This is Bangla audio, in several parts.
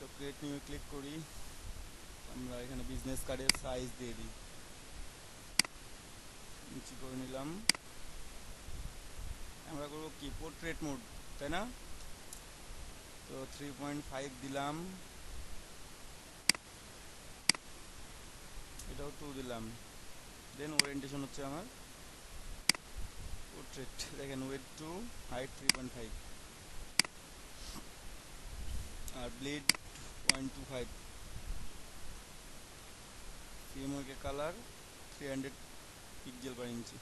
তো ক্রিয়েট নিউ ক্লিক করি, আমরা এখানে বিজনেস কার্ডের সাইজ দিয়ে দিই, নিচে করে নিলাম। আমরা করবো কি পোর্ট্রেট মোড, তাই না? তো 3.5 দিলাম, এটাও 2 দিলাম। দেন ওরিয়েন্টেশন হচ্ছে আমার পোর্ট্রেট। দেখেন ওয়েট 2, হাইট 3.5 আর ব্লিড 0.25, ফ্রেমওয়ার্কের কালার 300 পিক্সেল পার ইঞ্চি।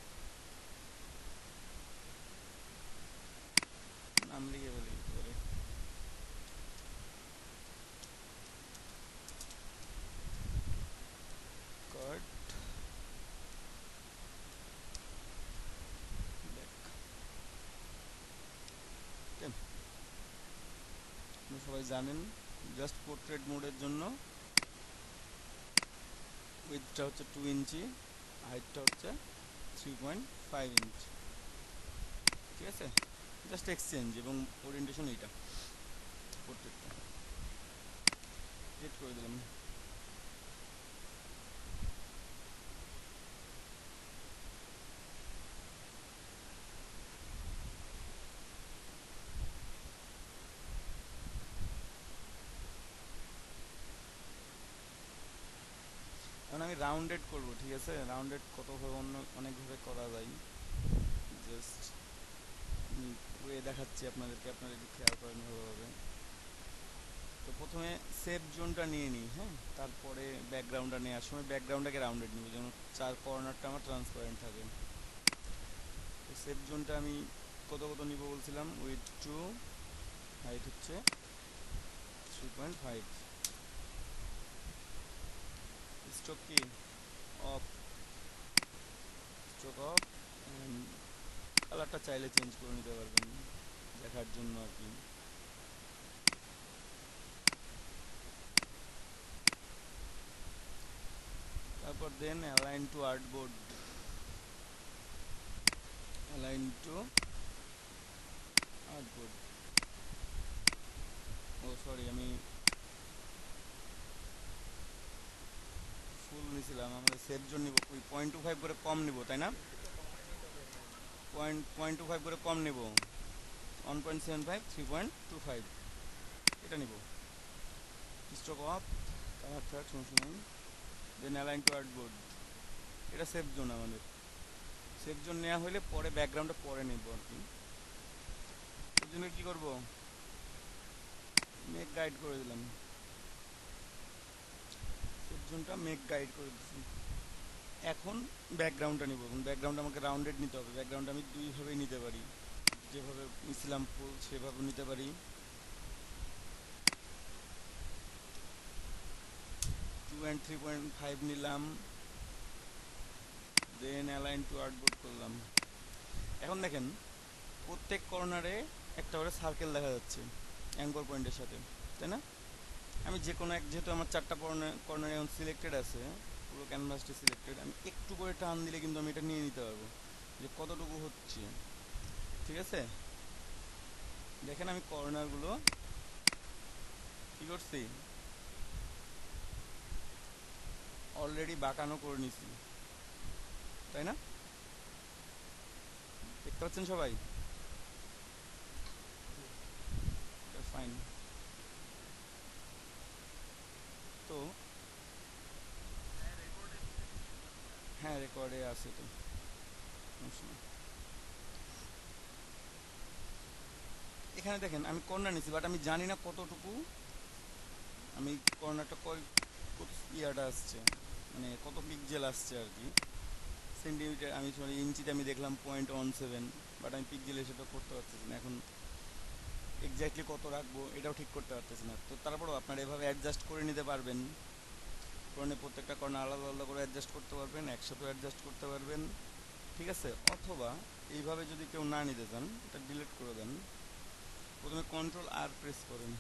নাম লিখে ফেলি পরে। কাট ব্যাক। সবাই জানেন জাস্ট পোর্ট্রেট মোডের জন্য উইথটা হচ্ছে 2 ইঞ্চি, হাইটটা হচ্ছে 3.5 ইঞ্চি। ঠিক আছে, জাস্ট এক্সচেঞ্জ এবং ওরিয়েন্টেশন এইটা পোর্ট্রেটটা ক্রিয়েট করে দিলাম। এখন আমি রাউন্ডেড করব, ঠিক আছে? রাউন্ডেড কতভাবে অনেকভাবে করা যায়, জাস্ট ওয়ে দেখাচ্ছি আপনাদেরকে, আপনারা একটু খেয়াল করেন ভালোভাবে। তো প্রথমে সেভ জোনটা নিয়ে নিই, হ্যাঁ, তারপরে ব্যাকগ্রাউন্ডটা নেওয়ার সময় ব্যাকগ্রাউন্ডটাকে রাউন্ডেড নিব, যেন চার কর্নারটা আমার ট্রান্সপারেন্ট থাকে। তো সেভ জোনটা আমি কত কত নিব বলছিলাম, উইথ 2, হাইট হচ্ছে 3.5, স্ট্রোক কি অফ, স্ট্রোক অফ, কালারটা চাইলে চেঞ্জ করে নিতে পারবেন দেখার জন্য আর কি। তারপর then align to artboard, align to artboard. Oh sorry, আমি ফুল নিয়েছিলাম, আমাদের সেভ জোন নিব 0.25 করে কম নিব, তাই না? 0.25 করে কম নেব, 1.75, 3.25 এটা নিব। স্ট্রোক অফ, কালার থাক, সমস্যা নেই। দেন অ্যালাইন টু আর্টবোর্ড, এটা সেভ জোন আমাদের। সেভ জোন নেওয়া হলে পরে ব্যাকগ্রাউন্ডটা পরে নেব আর কি। এর জন্য কী করবো, মেক গাইড করে দিলাম, সেভ জোনটা মেক গাইড করে দিচ্ছি। এখন ব্যাকগ্রাউন্ডটা নিব, এবং ব্যাকগ্রাউন্ড আমাকে রাউন্ডেড নিতে হবে। ব্যাকগ্রাউন্ড আমি দুইভাবেই নিতে পারি, যেভাবে নিছিলাম ফুল সেভাবে নিতে পারি। 2 and 3.5 নিলাম, দেন অ্যালাইন টু আর্টবোর্ড করলাম। এখন দেখেন প্রত্যেক কর্নারে একটা করে সার্কেল দেখা যাচ্ছে অ্যাঙ্কর পয়েন্টের সাথে, তাই না? আমি যে কোনো এক, যেহেতু আমার 4টা কর্নারে এখন সিলেক্টেড আছে, পুরো ক্যানভাসটি সিলেক্টেড, আমি একটু করে টান দিলে কিন্তু আমি এটা নিয়ে নিতে পারবো যে কতটুকু হচ্ছে। ঠিক আছে, দেখেন আমি কর্নারগুলো কী করছি, অলরেডি বাঁকানো করে নিছি, তাই না? দেখতে পাচ্ছেন সবাই? ফাইন। তো হ্যাঁ, রেকর্ডে আছে তো, এখানে দেখেন আমি কর্নার নিছি, বাট আমি জানি না কতটুকু, আমি কর্নারটা কত ইয়াটা আসছে, মানে কত পিক্সেল আসছে আর কি। সেন্টিমিটার, আমি সরি ইঞ্চিতে আমি দেখলাম 0.17, বাট আমি পিক্সেলে সেটা করতে পারতেছি না এখন। এক্স্যাক্টলি কত রাখবো এটাও ঠিক করতে পারতেছি না। তো তারপরেও আপনারা এভাবে অ্যাডজাস্ট করে নিতে পারবেন, কর্নে প্রত্যেকটা কর্নে আলাদা আলাদা করে অ্যাডজাস্ট করতে পারবেন, একসাথেও অ্যাডজাস্ট করতে পারবেন। ঠিক আছে, অথবা এইভাবে যদি কেউ না নিতে চান, এটা ডিলিট করে দেন। প্রথমে কন্ট্রোল আর প্রেস করেন,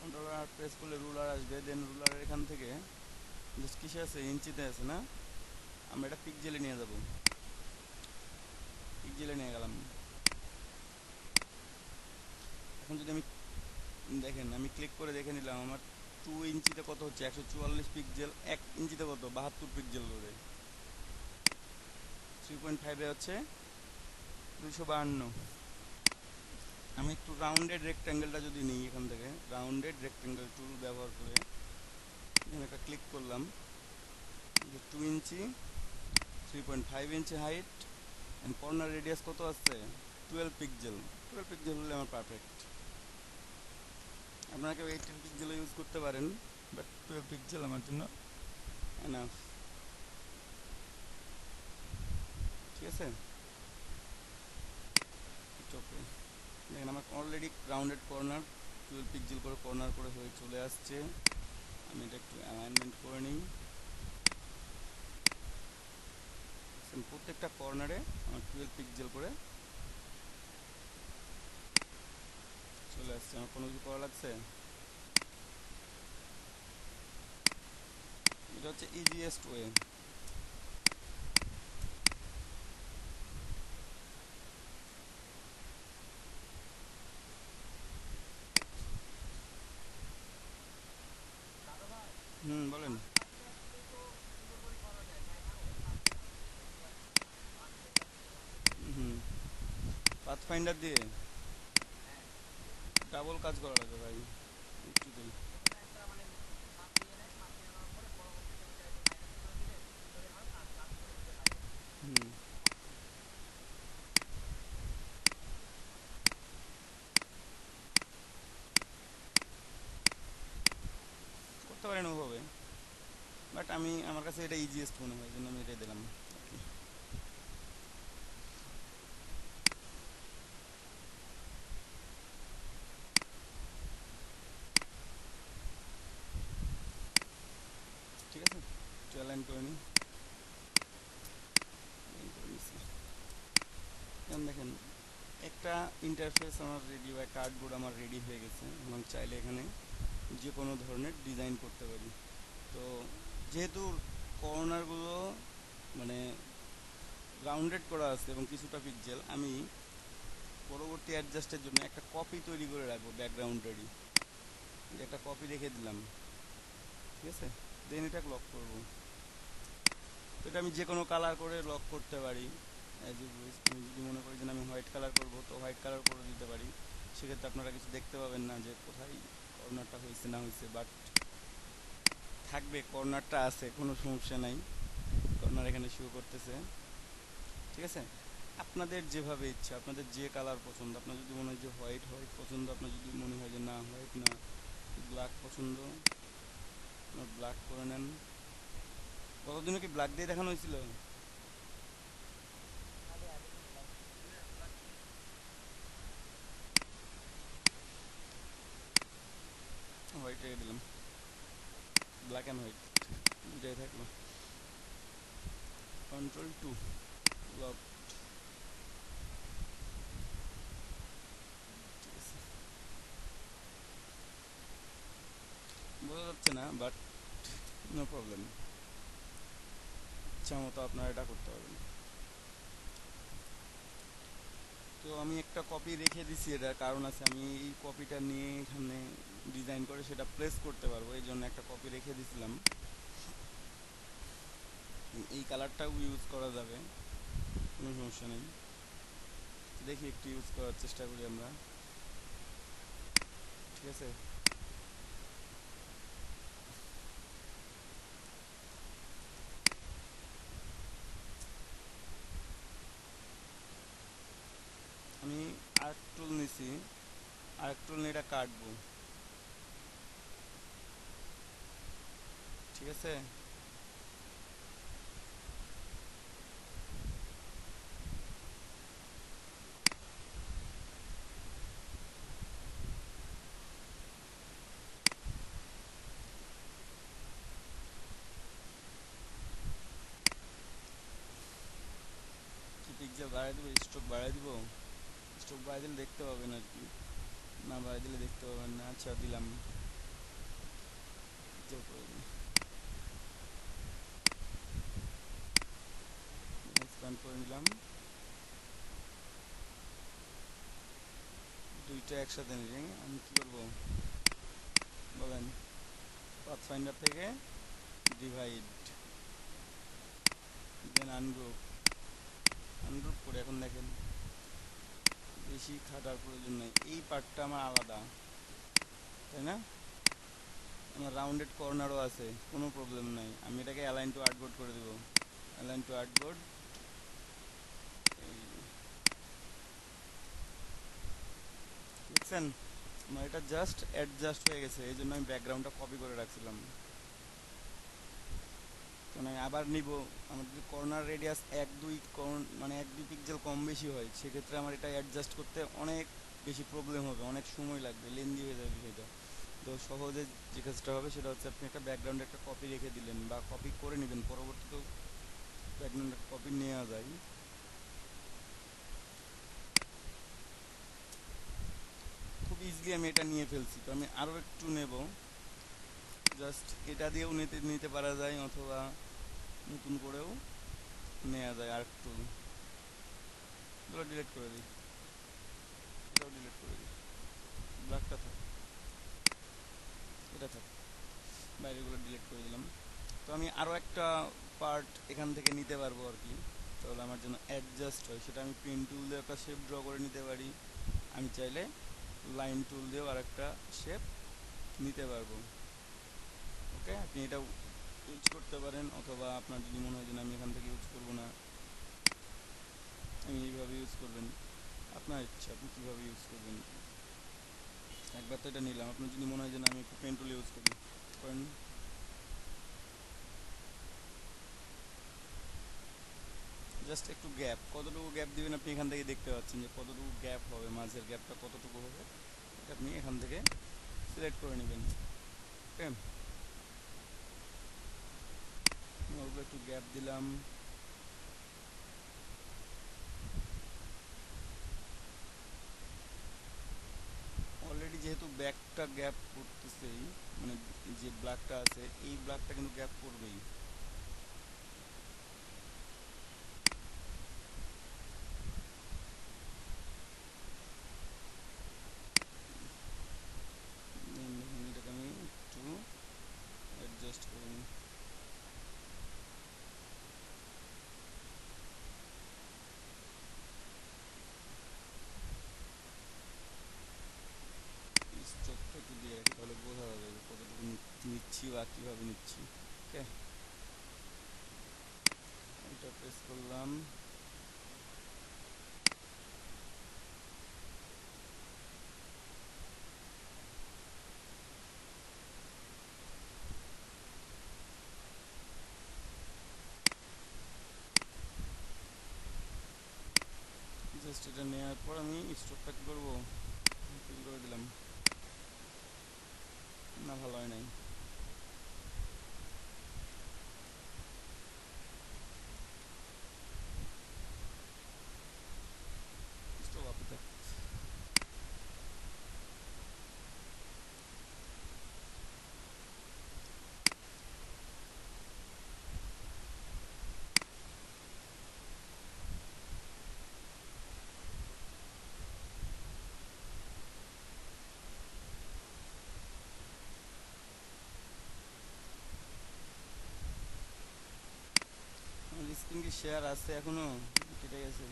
কন্ট্রোল আর প্রেস করলে রুলার আসবে, দেন রুলারের এখান থেকে জাস্ট কিসে আছে, ইঞ্চিতে আছে না, আমরা এটা পিক্সেলে নিয়ে যাব, পিক্সেলে নিয়ে গেলাম। এখন যদি আমি দেখেন আমি ক্লিক করে দেখে নিলাম আমার 2 ইঞ্চিতে কত হচ্ছে, 144 পিক্সেল, 1 ইঞ্চিতে কত 72 পিক্সেল করে, 3.5 হচ্ছে 252। আমি একটু রাউন্ডেড রেক্ট্যাঙ্গেলটা যদি নিই এখান থেকে, রাউন্ডেড রেক্ট্যাঙ্গেল টুল ব্যবহার করে এখানে একটা ক্লিক করলাম, 2 ইঞ্চি, 3.5 ইঞ্চি হাইট, অ্যান্ড কর্নার রেডিয়াস কত আছে 12 পিক্সেল। 12 পিক্সেল হলে আমার পারফেক্ট। আপনারা কেউ 18 পিক্সেলও ইউজ করতে পারেন, বাট 12 পিক্সেল আমার জন্য এনাফ। ঠিক আছে, ওকে। দেখেন আমার অলরেডি রাউন্ডেড কর্নার 12 পিক্সেল করে কর্নার করে হয়ে চলে আসছে। আমি এটা একটু অ্যালাইনমেন্ট করে নিই। প্রত্যেকটা কর্নারে আমার 12 পিক্সেল করে চলে আসছে। আমার কোনো কিছু করা লাগছে, এটা হচ্ছে ইজিয়েস্ট ওয়ে। বলেন। হুম, পাথফাইন্ডার দিয়ে ডাবল কাজ করা লাগে ভাই, একটু দিন। হুম, করতে পারেন ওভাবে, বাট আমার কাছে এটা ইজিয়েস্ট মনে হয়, জন্য আমি এটাই দিলাম। ঠিক আছে, একটু অ্যালাইন করে নিই। এখন দেখেন একটা ইন্টারফেস আমার রেডি, বা কার্ডবোর্ড আমার রেডি হয়ে গেছে, এবং চাইলে এখানে যে কোনো ধরনের ডিজাইন করতে পারি। তো যেহেতু কর্নারগুলো মানে রাউন্ডেড করা আছে এবং কিছুটা পিক্সেল, আমি পরবর্তী অ্যাডজাস্টের জন্য একটা কপি তৈরি করে রাখবো ব্যাকগ্রাউন্ডেরই। একটা কপি রেখে দিলাম, ঠিক আছে। দেন এটা লক করব। তো এটা আমি যে কোনো কালার করে লক করতে পারি অ্যাজ ইউ উইশ। আমি যদি মনে করি যে আমি হোয়াইট কালার করব, তো হোয়াইট কালার করে দিতে পারি। সেক্ষেত্রে আপনারা কিছু দেখতে পাবেন না যে কোথায় কর্নারটা হয়েছে না হয়েছে, বাট থাকবে কর্নারটা আছে, কোনো সমস্যা নাই। কর্নার এখানে শো করতেছে, ঠিক আছে। আপনাদের যেভাবে ইচ্ছা, আপনাদের যে কালার পছন্দ, আপনার যদি মনে হয় যে হোয়াইট হোয়াইট পছন্দ, আপনার যদি মনে হয় যে না হোয়াইট না ব্ল্যাক পছন্দ, আপনার ব্ল্যাক করে নেন। কতদিনও কি ব্ল্যাক দিয়ে দেখানো হয়েছিল? হোয়াইট রেখে দিলাম, ব্ল্যাক অ্যান্ড হোয়াইট দুটাই থাকলো। Ctrl+2 লক, ঠিক আছে। বোঝা যাচ্ছে না, বাট নো প্রবলেম, ইচ্ছা মতো আপনারা এটা করতে পারবেন। তো আমি একটা কপি রেখে দিছি, এটার কারণ আছে, আমি এই কপিটা নিয়ে এখানে ডিজাইন করে সেটা প্লেস করতে পারবো, এই জন্য একটা কপি রেখে দিছিলাম। এই কালারটাও ইউজ করা যাবে, কোনো সমস্যা নেই। দেখি একটু ইউজ করার চেষ্টা করি আমরা, ঠিক আছে। আমি আর্ক টুল নিছি, আর্ক টুল নিয়ে এটা কাটবো, ঠিক আছে। কি পিক্সেল বাড়াই দেবো, স্ট্রোক বাড়াই দিব? স্ট্রোক বাড়াই দিলে দেখতে পাবেন আর কি, না বাড়াই দিলে দেখতে পাবেন না। আচ্ছা দিলাম, পিক্সেল করে দিই, এক্সপ্যান্ড করে নিলাম, দুইটা একসাথে নিয়ে আমি কি করবো বলেন? পাথফাইন্ডার থেকে ডিভাইড, দেন আনগ্রুপ, আনগ্রুপ করে এখন দেখেন বেশি খাটার প্রয়োজন নেই, এই পার্টটা আমার আলাদা, তাই না? আমার রাউন্ডেড কর্নারও আছে, কোনো প্রবলেম নাই। আমি এটাকে অ্যালাইন টু আর্টবোর্ড করে দেবো, অ্যালাইন টু আর্টবোর্ড। দেখছেন আমার এটা জাস্ট অ্যাডজাস্ট হয়ে গেছে, এই জন্য আমি ব্যাকগ্রাউন্ডটা কপি করে রাখছিলাম। কারণ আমি আবার নিব, আমার যদি কর্নার রেডিয়াস 1-2 মানে 1-2 পিক্সেল কম বেশি হয়, সেক্ষেত্রে আমার এটা অ্যাডজাস্ট করতে অনেক বেশি প্রবলেম হবে, অনেক সময় লাগবে, লেন্দি হয়ে যাবে বিষয়টা। তো সহজে যে কাজটা হবে সেটা হচ্ছে আপনি একটা ব্যাকগ্রাউন্ডে একটা কপি রেখে দিলেন বা কপি করে নেবেন, পরবর্তীতেও ব্যাকগ্রাউন্ডের কপি নেওয়া যায়। খুব ইজিলি আমি এটা নিয়ে ফেলছি, তো আমি আরও একটু নেব, জাস্ট এটা দিয়েও নিতে নিতে পারা যায়, অথবা নতুন করেও নেওয়া যায়। আর একটু এগুলো ডিলিট করে দিই, এটাও ডিলিট করে দিই, ব্ল্যাকটা থাক, এটা থাক, বাইরেগুলো ডিলিট করে দিলাম। তো আমি আরও একটা পার্ট এখান থেকে নিতে পারবো আর কি, তাহলে আমার জন্য অ্যাডজাস্ট হয়। সেটা আমি পেন টুল দিয়ে একটা শেপ ড্র করে নিতে পারি, আমি চাইলে লাইন টুল দিয়েও আর একটা শেপ নিতে পারবো। ওকে, আপনি এটা ইউজ করতে পারেন, অথবা আপনার যদি মনে হয় যে আমি এখান থেকে ইউজ করবো না, আমি এইভাবে ইউজ করবেন, আপনার ইচ্ছা আপনি কীভাবে ইউজ করবেন। একবার তো এটা নিলাম, আপনার যদি মনে হয় যে না আমি একটু পেন টুল ইউজ করি, করেন। জাস্ট একটু গ্যাপ, কতটুকু গ্যাপ দিবেন আপনি এখান থেকে দেখতে পাচ্ছেন যে কতটুকু গ্যাপ হবে, মাঝের গ্যাপটা কতটুকু হবে, এটা আপনি এখান থেকে সিলেক্ট করে নেবেন। ওকে, অল্প একটু গ্যাপ দিলাম। অলরেডি যেহেতু ব্যাকটা গ্যাপ করতেছেই, মানে যে ব্ল্যাকটা আছে এই ব্ল্যাকটা কিন্তু গ্যাপ করবেই। এটাকে আমি একটু অ্যাডজাস্ট করে নিই। স্ট্রোকটা একটু দিয়ে রাখি, তাহলে বোঝা যাবে কতটুকু নিচ্ছি বা কীভাবে নিচ্ছি। ওকে, এটা প্রেস করলাম, জাস্ট এটা নেওয়ার পর আমি স্ট্রোকটা কী করবো, ফিল করে দিলাম। না, ভালো হয় নাই। স্ট্রোক আপে থাক। আমার স্ক্রিন কি শেয়ার আছে এখনো, কেটে গেছে?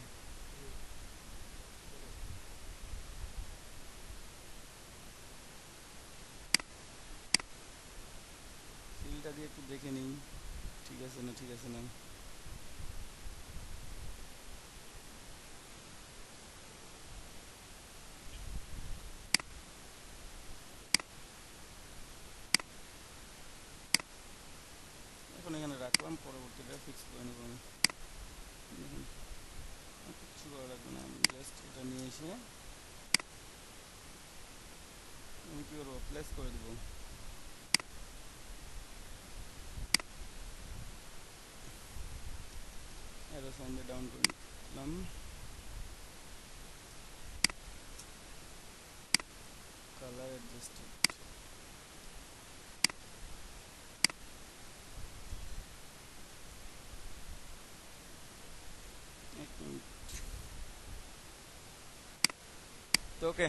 ফিলটা দিয়ে একটু দেখে নিই ঠিক আছে না, ঠিক আছে না। এখন এখানে রাখলাম, পরবর্তীটা ফিক্স করে নেব আমি। দেখুন, আর কিচ্ছু করা লাগবে না, আমি জাস্ট এটা নিয়ে এসে আমি কী করবো, প্লেস করে দেবো। অ্যারো সাইন দিয়ে ডাউন করে দিলাম, কালার অ্যাডজাস্টেড। এক মিনিট। তো ওকে,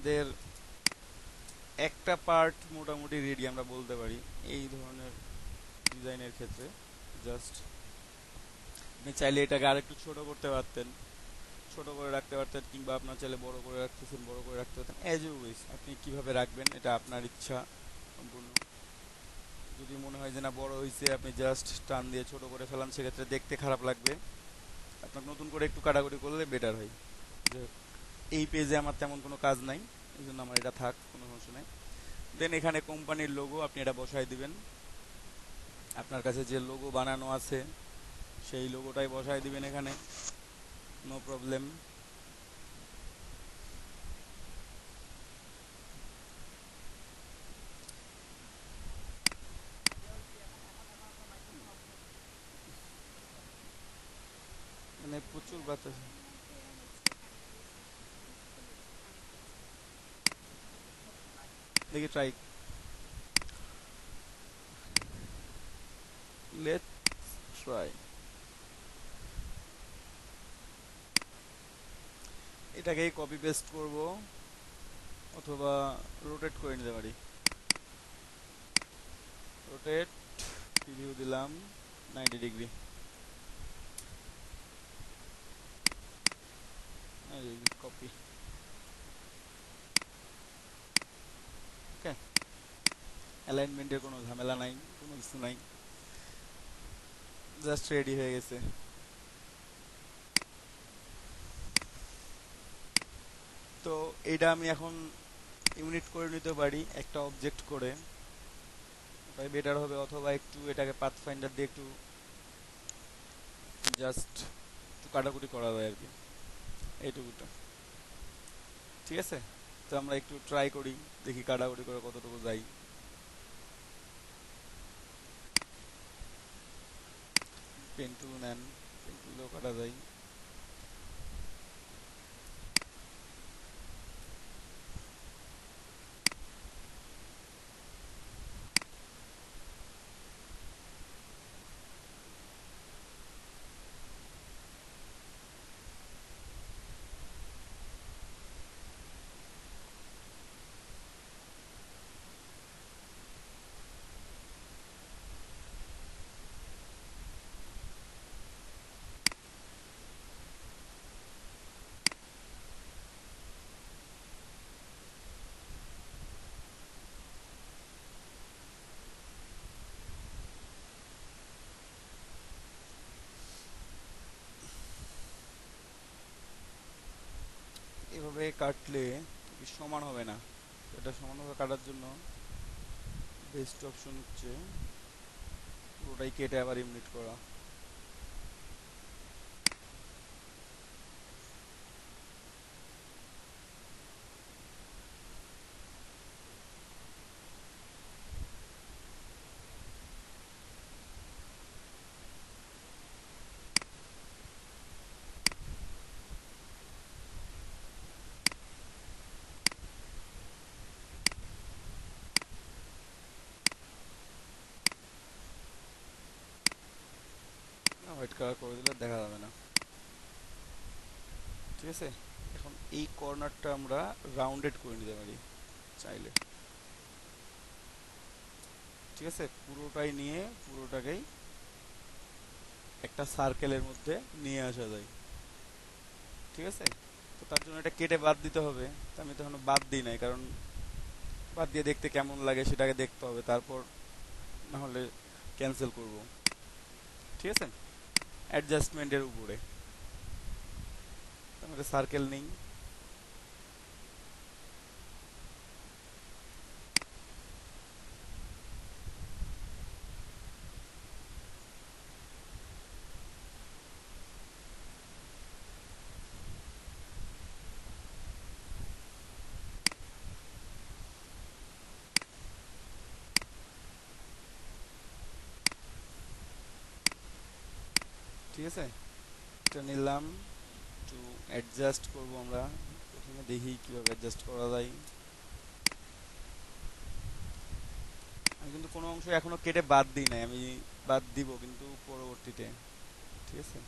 আমাদের একটা পার্ট মোটামুটি রেডি আমরা বলতে পারি এই ধরনের ডিজাইনের ক্ষেত্রে। জাস্ট আপনি চাইলে এটাকে আরেকটু ছোট করতে পারতেন, ছোট করে রাখতে পারতেন, কিংবা আপনার চাইলে বড় করে রাখতেছেন, বড় করে রাখতে পারতেন। অ্যাজ ইউ উইশ, আপনি কিভাবে রাখবেন এটা আপনার ইচ্ছা সম্পূর্ণ। যদি মনে হয় যে না বড় হয়েছে, আপনি জাস্ট টান দিয়ে ছোট করে ফেলান, সেক্ষেত্রে দেখতে খারাপ লাগবে। আপনার নতুন করে একটু কাটাকুটি করলে বেটার হয়। যে এই পেজে আমার তেমন কোনো কাজ নাই, এই জন্য আমার এটা থাক, কোনো সমস্যা নেই। দেন এখানে কোম্পানির লোগো আপনি এটা বসাই দিবেন। আপনার কাছে যে লোগো বানানো আছে সেই লোগোটাই বসাই দিবেন এখানে, নো প্রবলেম। মানে প্রচুর বাতাস। দেখি ট্রাই, লেট ট্রাই। এটাকেই কপি পেস্ট করব, অথবা রোটেট করে নিতে পারি। রোটেট, প্রিভিউ দিলাম 90 ডিগ্রি। কপি, ওকে। অ্যালাইনমেন্টের কোনো ঝামেলা নাই, কোনো কিছু নাই, জাস্ট রেডি হয়ে গেছে। তো এটা আমি এখন ইউনিট করে নিতে পারি একটা অবজেক্ট করে, ওটাই বেটার হবে। অথবা একটু এটাকে পাথ ফাইন্ডার দিয়ে একটু জাস্ট একটু কাটাকুটি করা যায় আর কি, এইটুকুটা। ঠিক আছে, তো আমরা একটু ট্রাই করি, দেখি কাটাকুটি করে কতটুকু যাই। পেন টুল নেন, পেন টুলেও কাটা যায়। এভাবে কাটলে সমান হবে না। এটা সমানভাবে কাটার জন্য বেস্ট অপশন হচ্ছে পুরোটাই কেটে আবার ইউনিট করা। হোয়াইট কালার করে দিলে দেখা যাবে না। ঠিক আছে, এখন এই কর্নারটা আমরা রাউন্ডেড করে নিতে পারি চাইলে। ঠিক আছে, পুরোটাই নিয়ে পুরোটাকেই একটা সার্কেলের মধ্যে নিয়ে আসা যায়। ঠিক আছে, তো তার জন্য এটা কেটে বাদ দিতে হবে। তো আমি তো এখনো বাদ দিই নাই, কারণ বাদ দিয়ে দেখতে কেমন লাগে সেটাকে দেখতে হবে, তারপর না হলে ক্যান্সেল করব। ঠিক আছে, অ্যাডজাস্টমেন্টের উপরে তাহলে সার্কেল নেই। ঠিক আছে, এটা নিলাম, একটু অ্যাডজাস্ট করব আমরা। প্রথমে দেখি কীভাবে অ্যাডজাস্ট করা যায়। আমি কিন্তু কোনো অংশ এখনো কেটে বাদ দিই নাই, আমি বাদ দিব কিন্তু পরবর্তীতে। ঠিক আছে,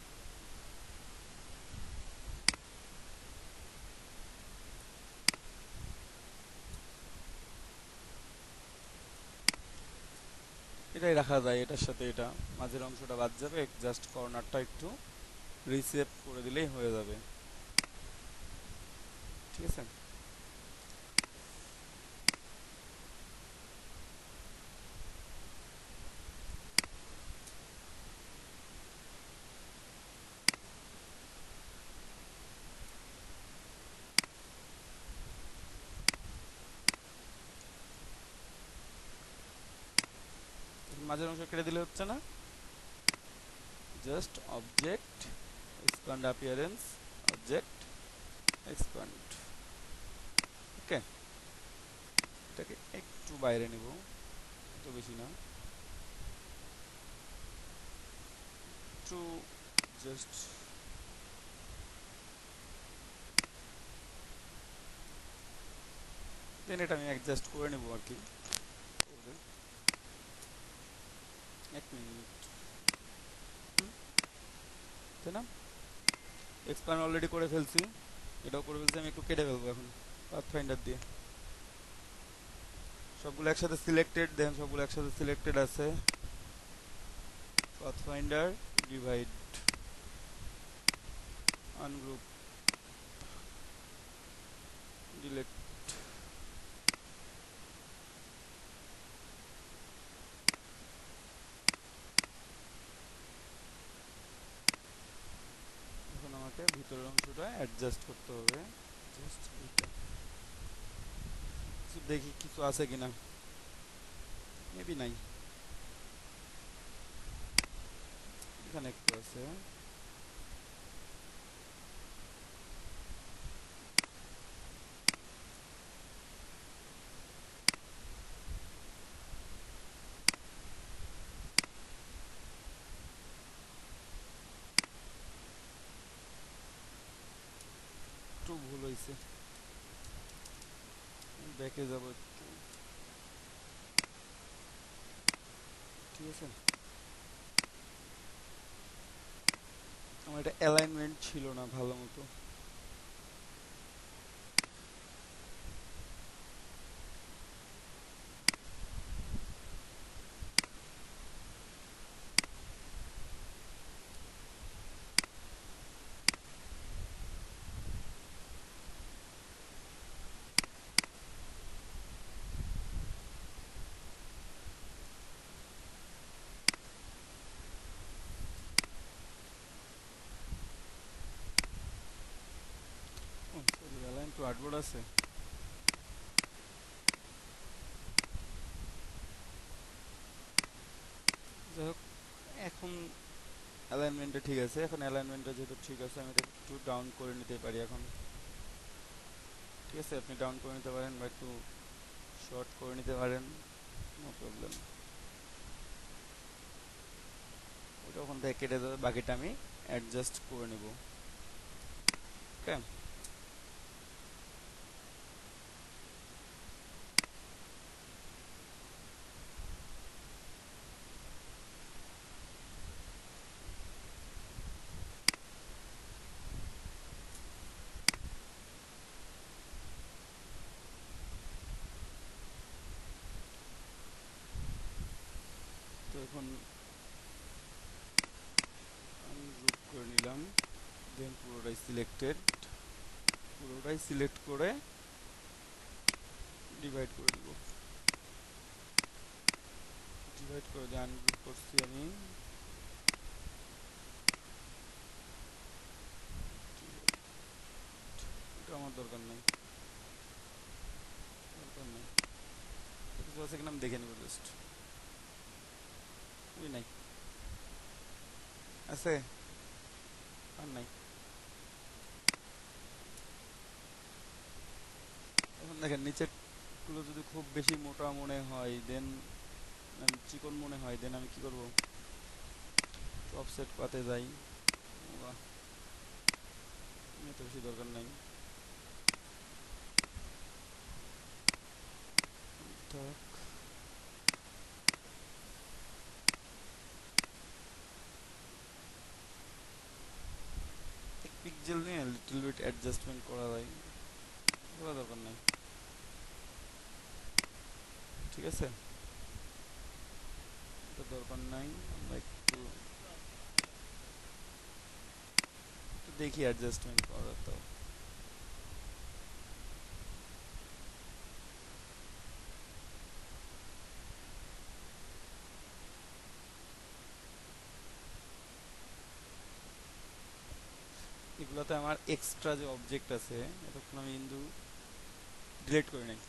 এটাই রাখা যায়, এটার সাথে এটা মাঝের অংশটা বাদ যাবে, জাস্ট কর্নারটা একটু রিসেপ করে দিলেই হয়ে যাবে। ঠিক আছে, মাঝের অংশ কেটে দিলে হচ্ছে না, just object expand appearance, object expand. Okay, এটাকে একটু বাইরে নেব, তো বেশি না, একটু জাস্ট দেন এটা আমি অ্যাডজাস্ট করে নেব আর কি। এক মিনিট, তাই না? এক্সপ্যান্ড অলরেডি করে ফেলছি, এটাও করে ফেলছি, আমি একটু কেটে ফেলবো এখন পাথ ফাইন্ডার দিয়ে। সবগুলো একসাথে সিলেক্টেড, দেখেন সবগুলো একসাথে সিলেক্টেড আছে। Path finder, divide, ungroup, delete. এখন আমাকে ভিতরের অংশটা অ্যাডজাস্ট করতে হবে, জাস্ট এইটা কিছু দেখি কিছু আছে কিনা, মেবি নাই, এখানে একটু আছে। একটু ভুল হয়েছে, ব্যাকে যাব একটু। ঠিক আছে, আমার এটা অ্যালাইনমেন্ট ছিল না ভালো মতো। সরি, অ্যালাইন টু আর্টবোর্ড আছে। যাই হোক, এখন অ্যালাইনমেন্টটা ঠিক আছে, এখন অ্যালাইনমেন্টটা যেহেতু ঠিক আছে, আমি এটা একটু ডাউন করে নিতে পারি এখন। ঠিক আছে, আপনি ডাউন করে নিতে পারেন বা একটু শর্ট করে নিতে পারেন, নো প্রবলেম। ওটা ওখান থেকে কেটে দেবে, বাকিটা আমি অ্যাডজাস্ট করে নেব। ওকে, তো এখন আমি গ্রুপ করে নিলাম, দেন পুরোটাই সিলেক্টেড, পুরোটাই সিলেক্ট করে ডিভাইড করে দিব, ডিভাইড করে দিয়ে আনগ্রুপ করছি আমি। এটা আমার দরকার নেই, দরকার নেই, কিছু আছে কিনা আমি দেখে নেব জাস্ট। ওই নাই, আছে, আর নাই। এখন দেখেন নিচের গুলো যদি খুব বেশি মোটা মনে হয়, দেন চিকন মনে হয়, দেন আমি কি করব, অফসেট পাতে যাই। বাহ, এত বেশি দরকার নাই, থাক। এক পিক্সেল নিয়ে লিটল বিট অ্যাডজাস্টমেন্ট করা যায়, ওগুলো দরকার নাই। ঠিক আছে, দরকার নাই, আমরা একটু দেখি অ্যাডজাস্টমেন্ট করা তো। এগুলোতে আমার এক্সট্রা যে অবজেক্ট আছে এতক্ষণ আমি কিন্তু ডিলিট করে নাই,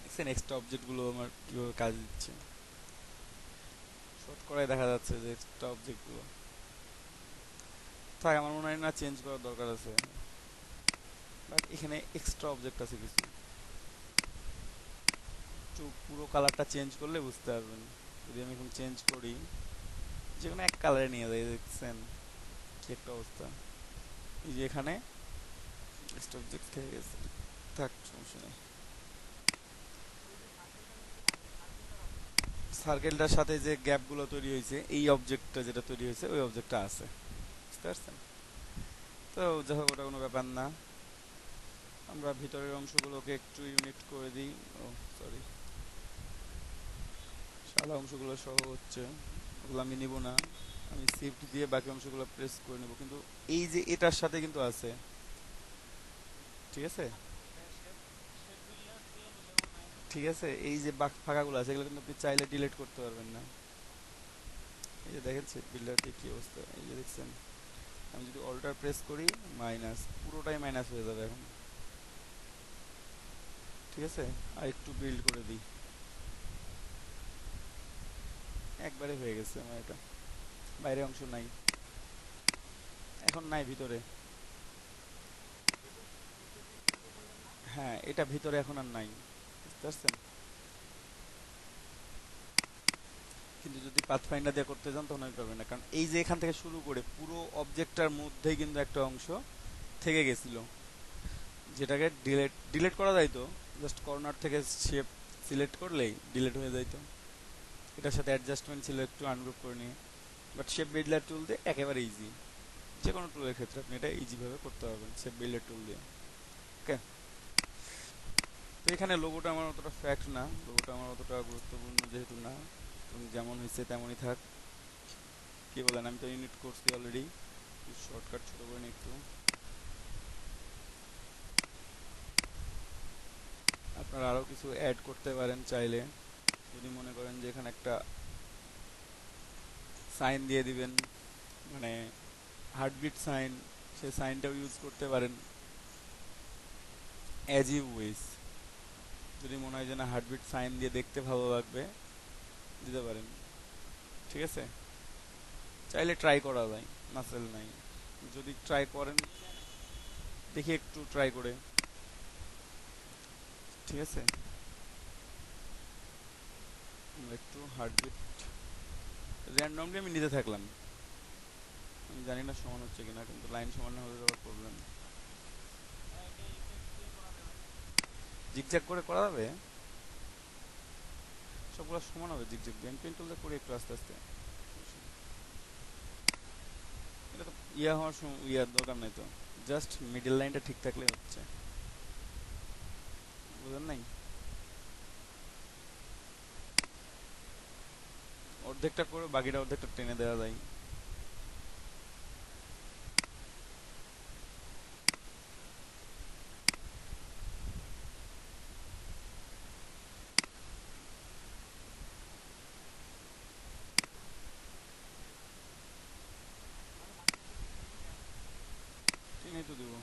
দেখছেন এক্সট্রা অবজেক্টগুলো আমার কীভাবে কাজ দিচ্ছে। শর্ট করায় দেখা যাচ্ছে যে এক্সট্রা অবজেক্টগুলো থাক, আমার মনে হয় না চেঞ্জ করার দরকার আছে। বাট এখানে এক্সট্রা অবজেক্ট আছে কিছু, একটু পুরো কালারটা চেঞ্জ করলে বুঝতে পারবেন। যদি আমি এখন চেঞ্জ করি, যে কোনো এক কালারে নিয়ে যাই, দেখছেন কি একটা অবস্থা। এই যে এখানে এক্সট্রা অবজেক্ট খেয়ে গেছে, থাক সমস্যা নেই। সার্কেলটার সাথে যে গ্যাপগুলো তৈরি হয়েছে, এই অবজেক্টটা যেটা তৈরি হয়েছে ওই অবজেক্টটা আছে, বুঝতে পারছেন? তো যাই হোক, ওটা কোনো ব্যাপার না। আমরা ভিতরের অংশগুলোকে একটু ইউনিট করে দিই। ও সরি, সাদা অংশগুলো সহ হচ্ছে, ওগুলো আমি নিব না। আমি শিফট দিয়ে বাকি অংশগুলো প্রেস করে নেব, কিন্তু এই যে এটার সাথে কিন্তু আছে, ঠিক আছে? ঠিক আছে, এই যে ফাঁকাগুলো আছে এগুলো কিন্তু আপনি চাইলে ডিলিট করতে পারবেন না। এই যে দেখেন সেট বিল্ডারটি কি অবস্থা, এই যে দেখছেন। আমি যদি অল্টার প্রেস করি, মাইনাস, পুরোটাই মাইনাস হয়ে যাবে এখন, ঠিক আছে? আর একটু বিল্ড করে দিই, একবারে হয়ে গেছে আমার এটা। বাইরে অংশ নাই, এখন নাই ভিতরে। হ্যাঁ, এটা ভিতরে এখন আর নাই, বুঝতে পারছেন? কিন্তু যদি পাথফাইন্ডার দিয়ে করতে যান তখন আমি পারবেন না, কারণ এই যে এখান থেকে শুরু করে পুরো অবজেক্টটার মধ্যেই কিন্তু একটা অংশ থেকে গেছিল, যেটাকে ডিলেট ডিলেট করা যাইতো। জাস্ট কর্নার থেকে শেপ সিলেক্ট করলেই ডিলেট হয়ে যাইতো। এটার সাথে অ্যাডজাস্টমেন্ট ছিল একটু আনগ্রুপ করে নিয়ে। বাট শেপ বিল্ডার টুল দিয়ে একেবারে ইজি, যে কোনো টুলের ক্ষেত্রে আপনি এটা ইজিভাবে করতে পারবেন শেপ বিল্ডার টুল দিয়ে। ওকে, তো এখানে লোগোটা আমার অতটা ফ্যাক্ট না, লোগোটা আমার অতটা গুরুত্বপূর্ণ যেহেতু না, যেমন হয়েছে তেমনই থাক। কি বলেন, আমি তো ইউনিট করছি অলরেডি। শর্টকাট ছোট করে নিই একটু। আপনারা আরও কিছু অ্যাড করতে পারেন চাইলে, যদি মনে করেন যে এখানে একটা সাইন দিয়ে দিবেন, মানে হার্টবিট সাইন, সেই সাইনটাও ইউজ করতে পারেন অ্যাজ ইউ উইশ। যদি মনে হয় যে না হার্টবিট সাইন দিয়ে দেখতে ভালো লাগবে, দিতে পারেন, ঠিক আছে? চাইলে ট্রাই করা যায়, মাসেল নাই। যদি ট্রাই করেন, দেখি একটু ট্রাই করে, ঠিক আছে? আমরা একটু হার্টবিট র্যান্ডমলি আমি নিতে থাকলাম। আমি জানি না সমান হচ্ছে কিনা, কিন্তু লাইন সমান না হলে আবার প্রবলেম। জিগজ্যাগ করে করা যাবে, সবগুলো সমান হবে জিগজ্যাগ দিয়ে। আমি পেন টুলটা করে একটু আস্তে আস্তে, এটা তো ইয়া হওয়ার ইয়ার দরকার নাই তো, জাস্ট মিডল লাইনটা ঠিক থাকলে হচ্ছে, বুঝলেন নাই? অর্ধেকটা করে বাকিটা অর্ধেকটা টেনে দেওয়া যায়। টেনেই তো দেবো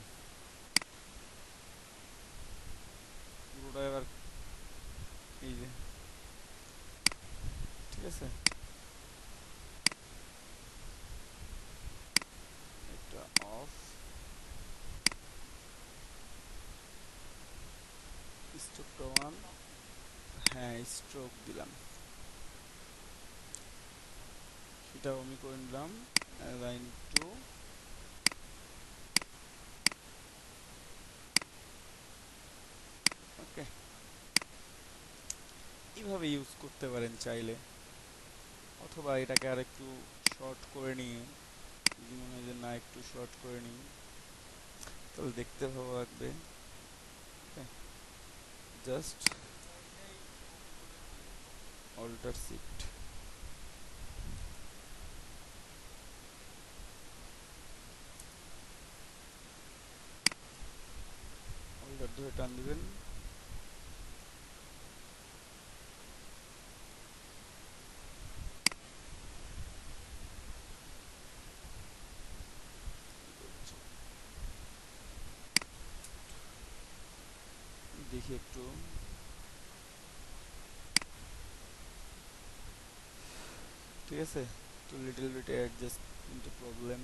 পুরোটা এবার, এই যে, ঠিক আছে? এটা অফ, স্ট্রোকটা ওয়ান, হ্যাঁ স্ট্রোক দিলাম, সেটাও আমি করে নিলাম। লাইন টু, ওকে। এইভাবে ইউজ করতে পারেন চাইলে, অথবা এটাকে আর একটু শর্ট করে নিয়ে, যদি মনে হয় যে না একটু শর্ট করে নিই, তাহলে দেখতে ভালো লাগবে। জাস্ট অল্টার শিফট, ধরে টান দিবেন। দেখি একটু, ঠিক আছে, তো লিটল বিট অ্যাডজাস্ট কিন্তু প্রবলেম।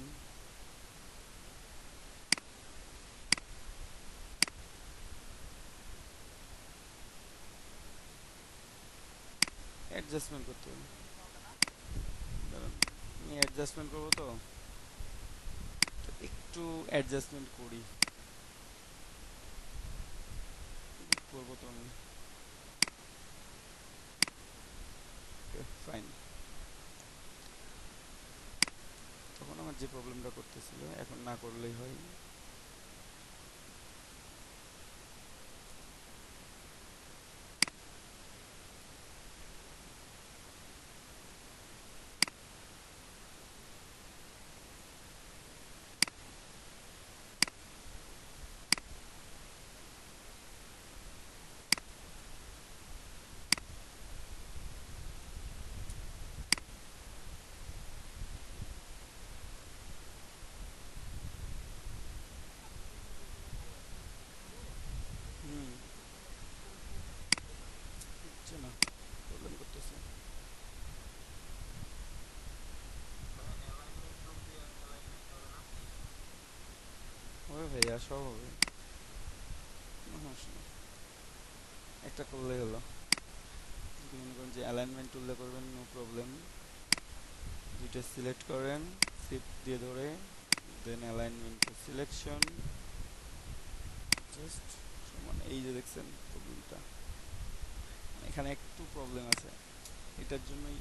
অ্যাডজাস্টমেন্ট করতে হবে, দাঁড়ান আমি অ্যাডজাস্টমেন্ট করবো, তো তো একটু অ্যাডজাস্টমেন্ট করি, করবো তো আমি। ফাইন, তখন আমার যে প্রবলেমটা করতেছিল এখন না করলেই হয়। হুম, হচ্ছে না, প্রবলেম করতেছে। হবে ভাইয়া, সব হবে, কোনো সমস্যা নেই, একটা করলেই হলো। যদি মনে করেন যে অ্যালাইনমেন্ট টুললে করবেন, নো প্রবলেম, দুইটা সিলেক্ট করেন, শিফট দিয়ে ধরে, দেন অ্যালাইনমেন্ট সিলেকশন, জাস্ট সমান। এই যে দেখছেন প্রবলেমটা, এখানে একটু প্রবলেম আছে, এটার জন্যই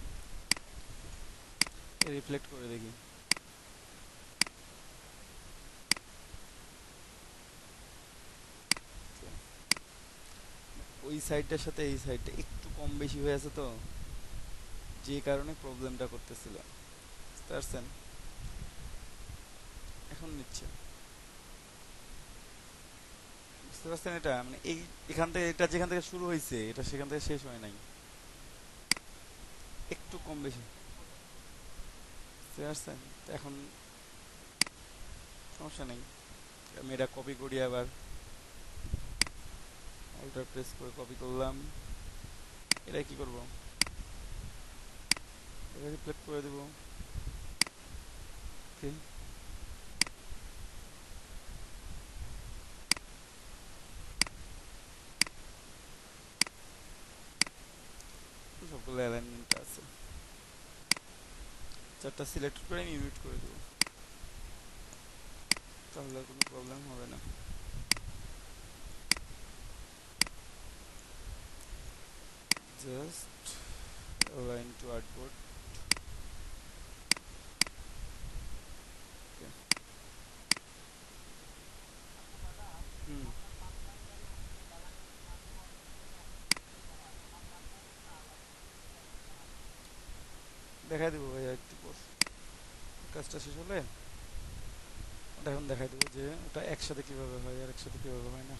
রিফ্লেক্ট করে দেখি। ওই সাইডটার সাথে এই সাইডটা একটু কম বেশি হয়ে আছে, তো যে কারণে প্রবলেমটা করতেছিল, বুঝতে পারছেন? এখন নিচ্ছে, বুঝতে পারছেন? এটা মানে এই এখান থেকে, এটা যেখান থেকে শুরু হয়েছে এটা সেখান থেকে শেষ হয় নাই, একটু কম বেশি, বুঝতে পারছেন? তো এখন সমস্যা নেই, আমি এটা কপি করি, আবার অল্টার প্রেস করে কপি করলাম, এটা কি করব, এটা রিফ্লেক্ট করে দেবো। ওকে, সবগুলো অ্যালাইনমেন্ট আছে, চারটা সিলেক্ট করে আমি মিউট করে দেবো, তাহলে আর কোনো প্রবলেম হবে না। Just align to artboard. Okay. হুম, দেখাই দেবো ভাইয়া একটু পর, কাজটা শেষ হলে ওটা এখন দেখাই দেবো যে ওটা একসাথে কিভাবে হয় আর একসাথে কিভাবে হয় না।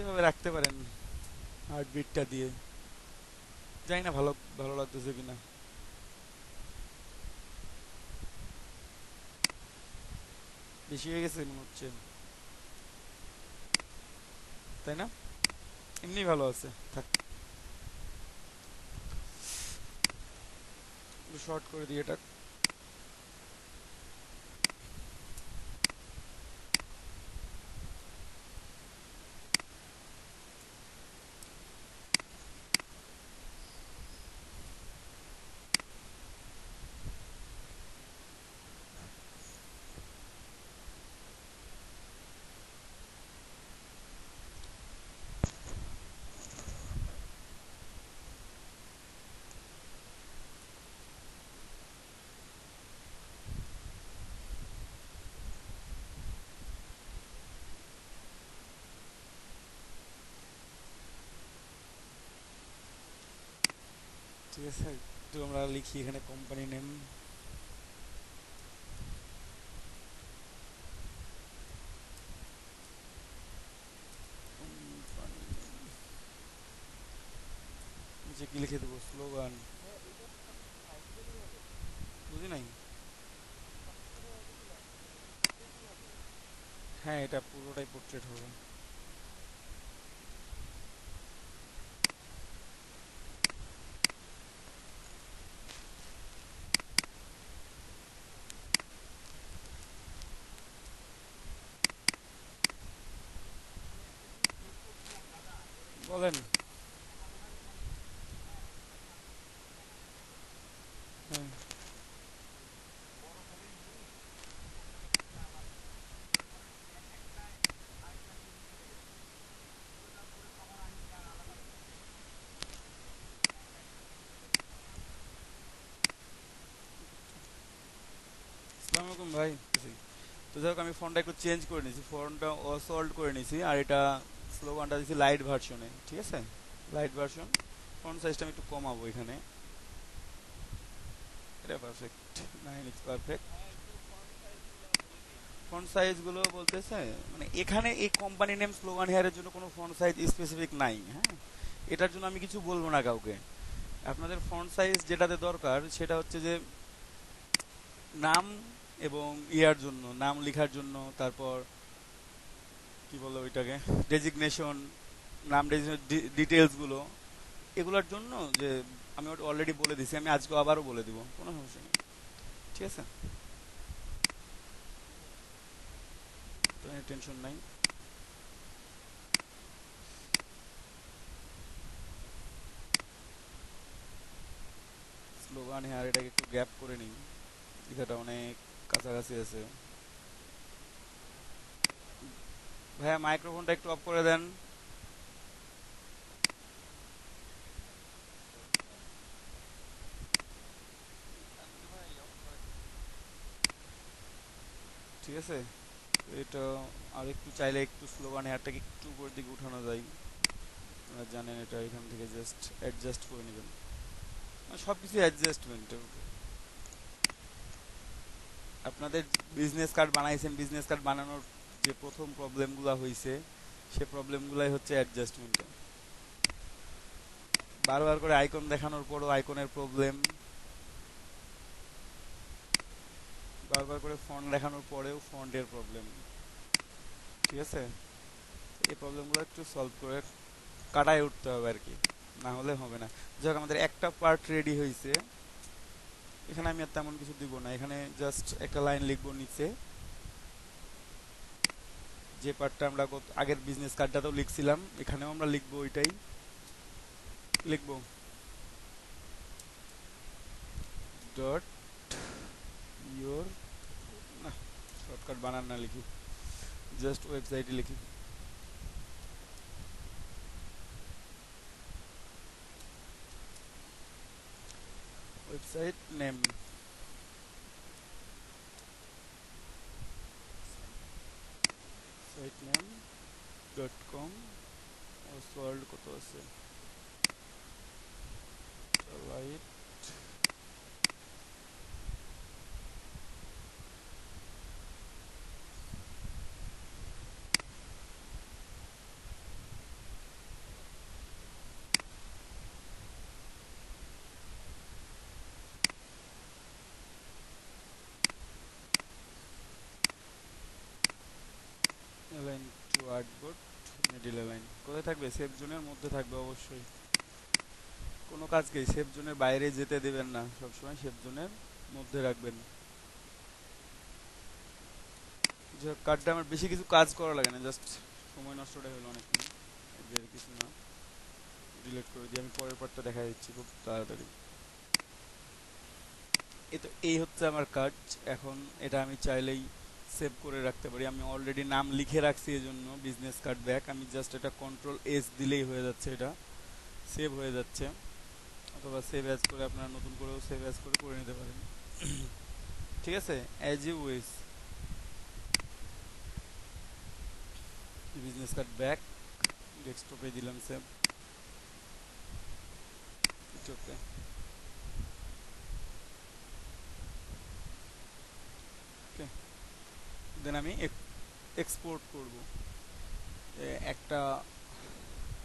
এভাবে রাখতে পারেন হার্টবিটটা দিয়ে, জানি না ভালো ভালো লাগতেছে কিনা, বেশি হয়ে গেছে মনে হচ্ছে, তাই না? এমনি ভালো আছে, থাক, একটু শর্ট করে দিই এটা। ঠিক আছে, একটু আমরা লিখি এখানে কোম্পানি নেম, নিচে কি লিখে দেবো? স্লোগান? বুঝি নাই। হ্যাঁ, এটা পুরোটাই পোর্ট্রেট হবে। বলেন। হ্যাঁ, আসসালামু আলাইকুম ভাই। তো যাই হোক, আমি ফোনটা একটু চেঞ্জ করে নিয়েছি, ফোনটা অসল্ট করে নিয়েছি, আর এটা স্লোগানটা দিয়েছি লাইট ভার্সনে, ঠিক আছে? Light version. ফন্ট সাইজটা আমি একটু কমাবো এখানে। এটা পারফেক্ট, 9 ইঞ্চ পারফেক্ট। ফন্ট সাইজগুলো বলতেছে, মানে এখানে এই কোম্পানি নেম স্লোগান হেয়ারের জন্য কোনো ফন্ট সাইজ স্পেসিফিক নাই, হ্যাঁ। এটার জন্য আমি কিছু বলবো না কাউকে। আপনাদের ফন্ট সাইজ যেটাতে দরকার সেটা হচ্ছে যে নাম এবং ইয়ার জন্য, নাম লেখার জন্য, তারপর কি বলে ওইটাকে, ডেজিগনেশন, নাম ডেজিগনেশন ডিটেলসগুলো, এগুলোর জন্য যে আমি ওটা অলরেডি বলে দিছি, আমি আজকে আবারও বলে দিব, কোনো সমস্যা নেই, ঠিক আছে? তো টেনশন নাই। স্লোগান হ্যাঁ, আর এটাকে একটু গ্যাপ করে নিই, লেখাটা অনেক কাছাকাছি আছে। ভাইয়া মাইক্রোফোনটা একটু অফ করে দেন। ঠিক আছে, এটা আর একটু চাইলে একটু স্লোগান হেয়ারটাকে একটু উপরের দিকে উঠানো যায়। আপনারা জানেন এটা এখান থেকে জাস্ট অ্যাডজাস্ট করে নেবেন, সব কিছু অ্যাডজাস্টমেন্ট। আপনাদের বিজনেস কার্ড বানাইছেন, বিজনেস কার্ড বানানোর যে প্রথম প্রবলেমগুলো হয়েছে, সে প্রবলেমগুলাই হচ্ছে অ্যাডজাস্টমেন্টে। বারবার করে আইকন দেখানোর পরও আইকনের প্রবলেম, বারবার করে ফন্ট দেখানোর পরেও ফন্টের প্রবলেম, ঠিক আছে? এই প্রবলেমগুলো একটু সলভ করে কাটায় উঠতে হবে আর কি, না হলে হবে না। যাক, আমাদের একটা পার্ট রেডি হয়েছে। এখানে আমি আর তেমন কিছু দিব না, এখানে জাস্ট একটা লাইন লিখবো নিচে, যে পার্টটা আমরা আগের বিজনেস কার্ডটাতেও লিখছিলাম, এখানেও আমরা লিখবো ওইটাই। লিখবো ডট ইয়োর, না শর্টকাট বানান না লিখি, জাস্ট ওয়েবসাইটে লিখি। Website name, site name .com, world কত আছে, light align to artboard, middle align কোথায় থাকবে? সেফ জোনের মধ্যে থাকবে অবশ্যই। কোনো কাজকেই সেফ জোনের বাইরে যেতে দেবেন না, সবসময় সেফ জোনের মধ্যে রাখবেন। যে কার্ডটা আমার বেশি কিছু কাজ করা লাগে না, জাস্ট সময় নষ্টটাই হলো অনেক, এর কিছু না। ডিলিট করে দিই, আমি পরের পার্টটা দেখা দিচ্ছি খুব তাড়াতাড়ি। এই হচ্ছে আমার কাজ। এখন এটা আমি চাইলেই সেভ করে রাখতে পারি, আমি অলরেডি নাম লিখে রাখছি, এই জন্য বিজনেস কার্ড ব্যাক, আমি জাস্ট এটা কন্ট্রোল S দিলেই হয়ে যাচ্ছে, এটা সেভ হয়ে যাচ্ছে। অথবা সেভ অ্যাজ করে আপনারা নতুন করেও সেভ অ্যাজ করে করে নিতে পারেন, ঠিক আছে? As you wish. Business card back, ডেস্কটপে দিলাম সেভ, ওকে। ওকে, দেন আমি এক্সপোর্ট করব একটা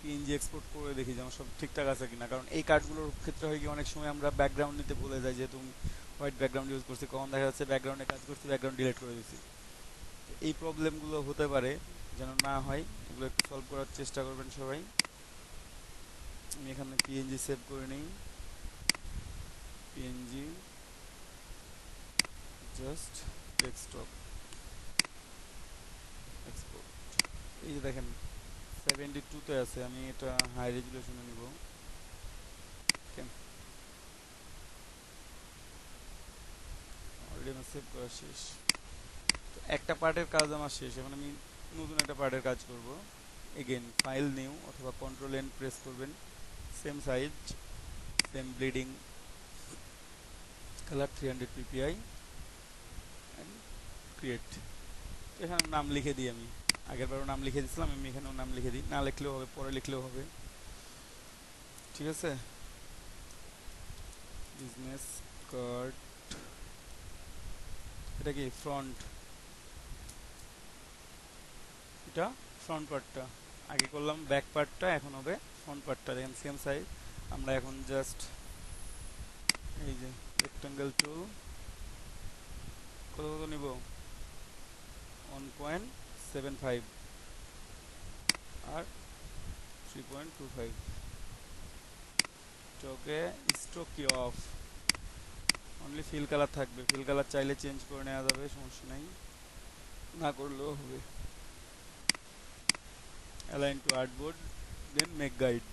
পিএনজি এক্সপোর্ট করে দেখি যে আমার সব ঠিকঠাক আছে কিনা, কারণ এই কার্ডগুলোর ক্ষেত্রে হয় কি অনেক সময় আমরা ব্যাকগ্রাউন্ড নিতে ভুলে যাই, যেহেতু হোয়াইট ব্যাকগ্রাউন্ড ইউজ করছি, কখন দেখা যাচ্ছে ব্যাকগ্রাউন্ডে কাজ করছি ব্যাকগ্রাউন্ড ডিলিট করে দিচ্ছি। এই প্রবলেমগুলো হতে পারে, যেন না হয় এগুলো একটু সলভ করার চেষ্টা করবেন সবাই। আমি এখানে পিএনজি সেভ করে নিই, পিএনজি জাস্ট ডেস্কটপ এক্সপোর্ট। এই যে দেখেন 72-তে আছে, আমি এটা হাই রেজুলেশনে নিব। অলরেডি আমার সেভ করা শেষ। তো একটা পার্টের কাজ আমার শেষ, এখন আমি নতুন একটা পার্টের কাজ করব। এগেন ফাইল নিউ অথবা কন্ট্রোল এন প্রেস করবেন, same size, same bleeding, colour 300 ppi and create. এখানে নাম লিখে দিই, আমি আগের বারও নাম লিখে দিয়েছিলাম, আমি এখানেও নাম লিখে দিই, না লিখলেও হবে, পরে লিখলেও হবে, ঠিক আছে। বিজনেস কার্ড, এটা কি ফ্রন্ট, এটা ফ্রন্ট পার্টটা আগে করলাম, ব্যাক পার্টটা এখন হবে ফ্রন্ট পার্টটা। দেখেন সেম সাইজ। আমরা এখন জাস্ট এই যে রেক্টাঙ্গেল টুল, কত কত নিব, 1.75 আর 3.25। ওকে, স্ট্রোক কি অফ, অনলি ফিল কালার থাকবে, ফিল কালার চাইলে চেঞ্জ করে নেওয়া যাবে, সমস্যা নাই, না করলেও হবে। Align to artboard, then make guide.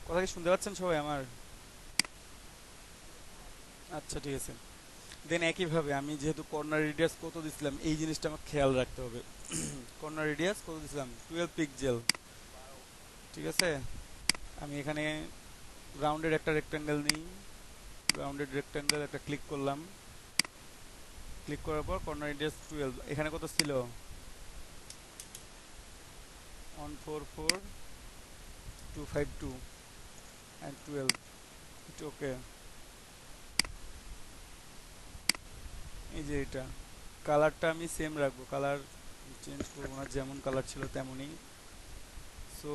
কথা কি শুনতে পাচ্ছেন সবাই আমার? আচ্ছা ঠিক আছে। দেন একইভাবে আমি যেহেতু কর্নার রেডিয়াস কত দিছিলাম এই জিনিসটা আমার খেয়াল রাখতে হবে। কর্নার রেডিয়াস কত দিছিলাম, 12 পিক্সেল, ঠিক আছে। আমি এখানে রাউন্ডেড একটা রেক্ট্যাঙ্গেল নিই, রাউন্ডেড রেক্ট্যাঙ্গেল একটা ক্লিক করলাম, ক্লিক করার পর কর্নার রেডিয়াস 12, এখানে কত ছিল, 144252 অ্যান্ড 12, ওকে। এই যে এটা কালারটা আমি সেম রাখবো, কালার চেঞ্জ করবো না, যেমন কালার ছিল তেমনই। সো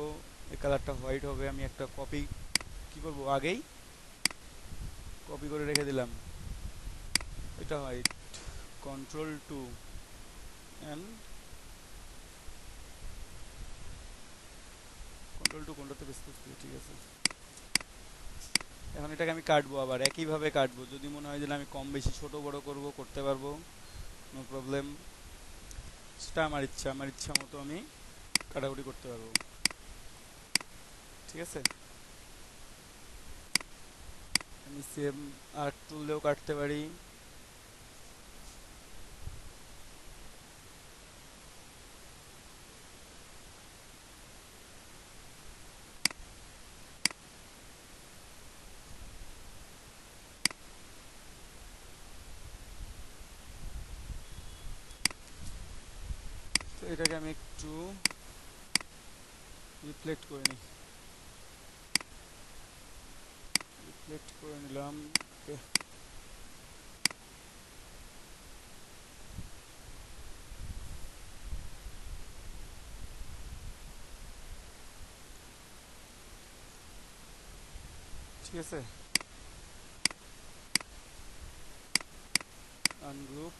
এই কালারটা হোয়াইট হবে। আমি একটা কপি কি করবো, আগেই কপি করে রেখে দিলাম, এটা হোয়াইট, Ctrl+2 অ্যান্ড Ctrl+2 কোনটাতে বেশ করছি, ঠিক আছে। এখন এটাকে আমি কাটবো, আবার একইভাবে কাটবো, যদি মনে হয় যে আমি কম বেশি ছোট বড় করব করতে পারবো, নো প্রবলেম, সেটা আমার ইচ্ছা, আমার ইচ্ছা মতো আমি কাটাকুটি করতে পারবো, ঠিক আছে। আমি সেম আর্ট টুলেও কাটতে পারি। তো এটাকে আমি একটু রিফ্লেক্ট করে নিই, রিফ্লেক্ট করে নিলাম, ওকে। ঠিক আছে, আনগ্রুপ।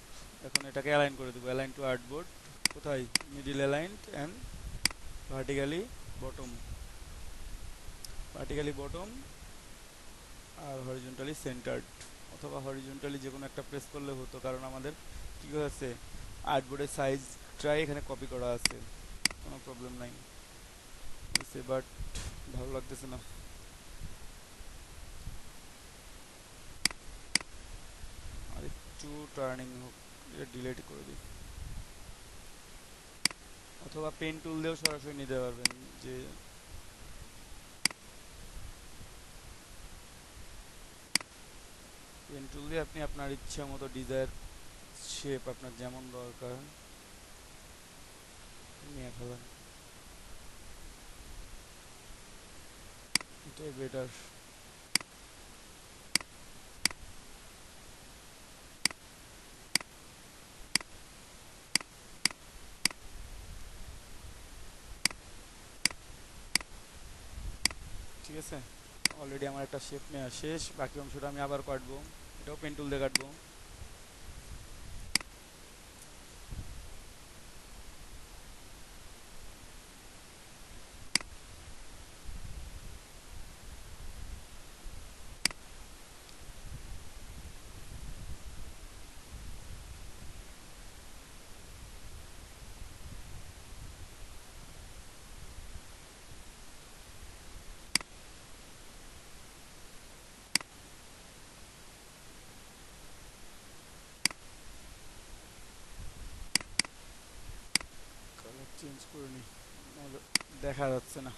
এখন এটাকে অ্যালাইন করে দেবো, অ্যালাইন টু আর্টবোর্ড, কোথায়, middle aligned and vertically bottom, vertically bottom আর হরিজন্টালি সেন্টার্ড, অথবা হরিজন্টালি যে কোনো একটা প্রেস করলে হতো, কারণ আমাদের কী হয়েছে আর্টবোর্ডের সাইজটাই এখানে কপি করা আছে, কোনো প্রবলেম নাই, বাট ভালো লাগতেছে না। আর একটু টার্নিং হোক, এটা ডিলিট করে দিই, অথবা পেন টুল দিয়েও সরাসরি নিতে পারবেন, যে পেন টুল দিয়ে আপনি আপনার ইচ্ছা মতো ডিজায়ার শেপ আপনার যেমন দরকার নিয়ে ফেলেন, এটাই বেটার। আছে, অলরেডি আমার একটা শেপ নেওয়া শেষ, বাকি অংশটা আমি আবার কাটবো, এটাও পেন টুল দিয়ে কাটবো। কালার চেঞ্জ করে নি, নাহলে দেখা যাচ্ছে না।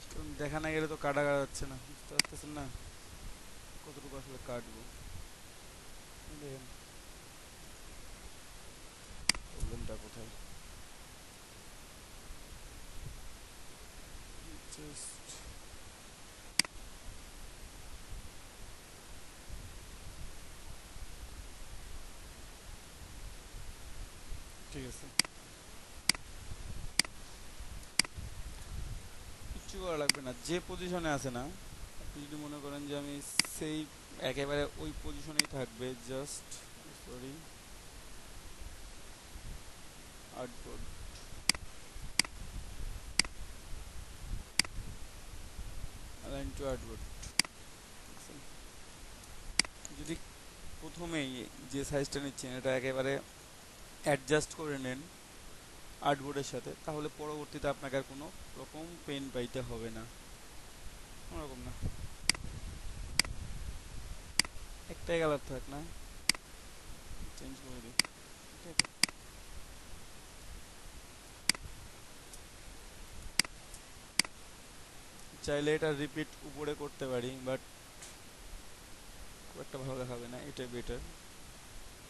কারণ দেখা না গেলে তো কাটা যাচ্ছে না, বুঝতে পারতেছেন না কতটুকু আসলে কাটবো। দেখেন প্রবলেমটা কোথায়। জাস্ট ঠিক আছে, কিচ্ছু করা লাগবে না, যে পজিশনে আছে না, আপনি যদি মনে করেন যে আমি সেই একেবারে ওই পজিশনেই থাকবে, just sorry artboard, align to artboard. যদি প্রথমেই যে সাইজটা নিচ্ছেন এটা একেবারে অ্যাডজাস্ট করে নেন আর্টবোর্ডের সাথে, তাহলে পরবর্তীতে আপনাকে আর কোনো রকম পেন পাইতে হবে না, ওরকম না। একটাই কালার থাক না, চেঞ্জ করে দিই, ঠিক আছে। চাইলে এটা রিপিট উপরে করতে পারি, বাট খুব একটা ভালো দেখাবে না, এটাই বেটার,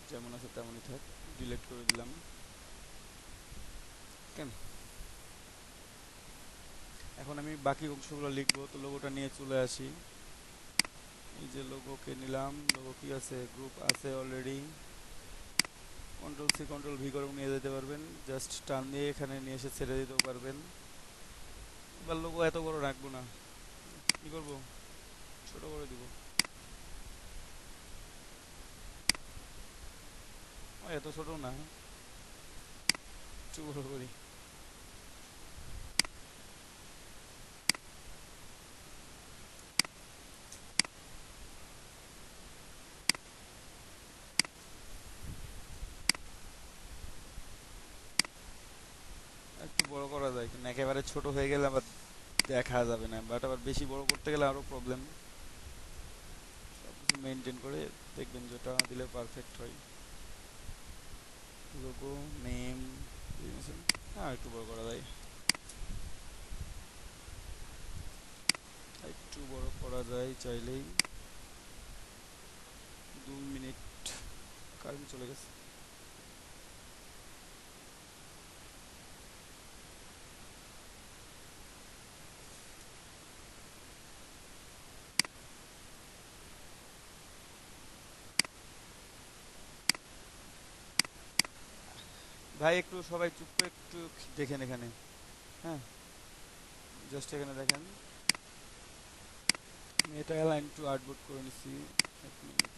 যেমন আছে তেমনই থাক, ডিলিট করে দিলাম। কেন এখন আমি বাকি অংশগুলো লিখবো, তো লোগোটা নিয়ে চলে আসি। এই যে লোগোকে নিলাম, লোগো কি আছে, গ্রুপ আছে already, control C control V করে নিয়ে যেতে পারবেন, জাস্ট টান দিয়ে এখানে নিয়ে এসে ছেড়ে দিতেও পারবেন। এবার লোগো এত বড় রাখবো না, কি করবো, ছোট করে দিব, এত ছোট না, একটু বড় করি। একটু বড় করা যায়, কিন্তু একেবারে ছোট হয়ে গেলে আবার দেখা যাবে না, বাট আবার বেশি বড় করতে গেলে আরও প্রবলেম। সব কিছু মেনটেন করে দেখবেন যেটা দিলে পারফেক্ট হয়। লোগো নেম, হ্যাঁ একটু বড় করা যায়, একটু বড় করা যায় চাইলেই। 2 মিনিট, কারেন্ট চলে গেছে। ভাই একটু সবাই চুপ করে একটু দেখেন এখানে, হ্যাঁ জাস্ট এখানে দেখেন, আমি এটা অ্যালাইন টু আর্টবোর্ড করে নিছি। 1 মিনিট,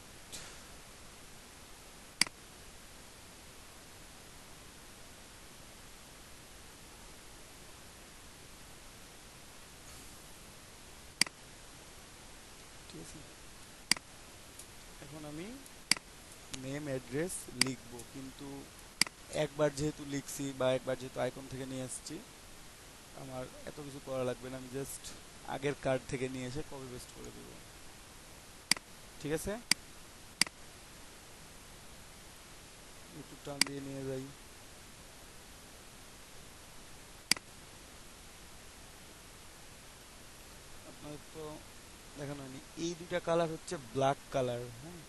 ঠিক আছে। এখন আমি নেম অ্যাড্রেস লিখবো, কিন্তু একবার যেহেতু লিখছি বা একবার যেহেতু আইকন থেকে নিয়ে আসছি, আমার এত কিছু করা লাগবে না, আমি জাস্ট আগের কার্ড থেকে নিয়ে এসে কপি পেস্ট করে দেবো, ঠিক আছে। একটু টান দিয়ে নিয়ে যাই, আপনাদের তো দেখানো হয়নি, এই দুইটা কালার হচ্ছে ব্ল্যাক কালার, হ্যাঁ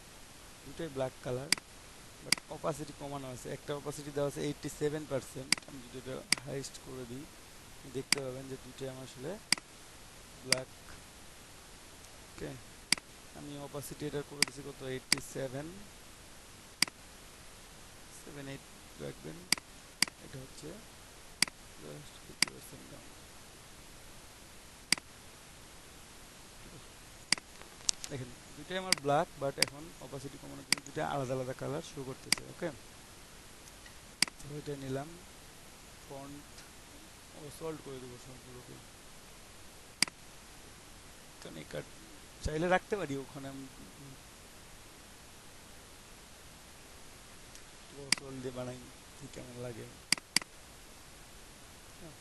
দুটাই ব্ল্যাক কালার, বাট অপাসিটি কমানো আছে, একটা অপাসিটি দেওয়া আছে 87%, আমি যদি এটা হাইস্ট করে দিই দেখতে পাবেন যে দুইটাই আমার আসলে ব্ল্যাক ওকে, আমি অপাসিটি এটা করে দিচ্ছি কত, 87, 78 রাখবেন। এটা হচ্ছে জাস্ট 50% ডাউন। দেখেন দুইটাই আমার ব্ল্যাক, বাট এখন অপাসিটি কমানোর জন্য দুইটা আলাদা আলাদা কালার শো করতেছে। ওকে, তো এটা নিলাম, ফন্ট ও সল্ট করে দেবো সবগুলোকে, কারণ এই কার্ড চাইলে রাখতে পারি ওখানে, আমি সল্ট দিয়ে বানাই, ঠিক কেমন লাগে। হ্যাঁ,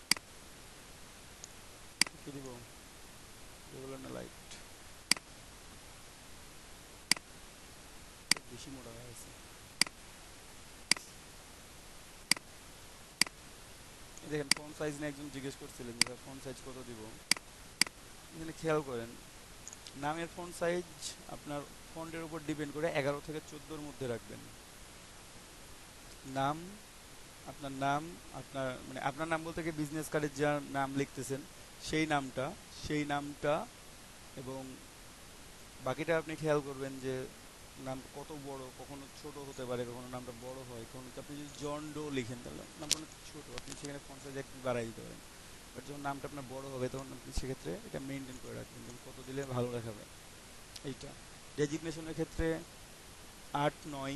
কি দিব, এগুলো না লাইট, বেশি মোটা হয়ে গেছে। দেখেন ফন্ট সাইজ নিয়ে একজন জিজ্ঞেস করছিলেন যে ফন্ট সাইজ কত দিব। এখানে খেয়াল করেন, নামের ফন্ট সাইজ আপনার ফন্টের উপর ডিপেন্ড করে 11 থেকে 14-র মধ্যে রাখবেন। নাম, আপনার নাম, আপনার মানে আপনার নাম বলতে কি বিজনেস কার্ডের যা নাম লিখতেছেন সেই নামটা, সেই নামটা এবং বাকিটা আপনি খেয়াল করবেন যে নাম কত বড়, কখনো ছোট হতে পারে, কখনো নামটা বড় হয়, কখনো আপনি যদি জন ডো লিখেন তাহলে নামটা অনেক ছোট, আপনি সেখানে ফন্ট সাইজ একটু বাড়াই দিতে পারেন। বাট যখন নামটা আপনার বড় হবে তখন আপনি সেক্ষেত্রে এটা মেনটেন করে রাখবেন, যেমন কত দিলে ভালো দেখাবে এইটা। ডেজিগনেশনের ক্ষেত্রে 8, 9,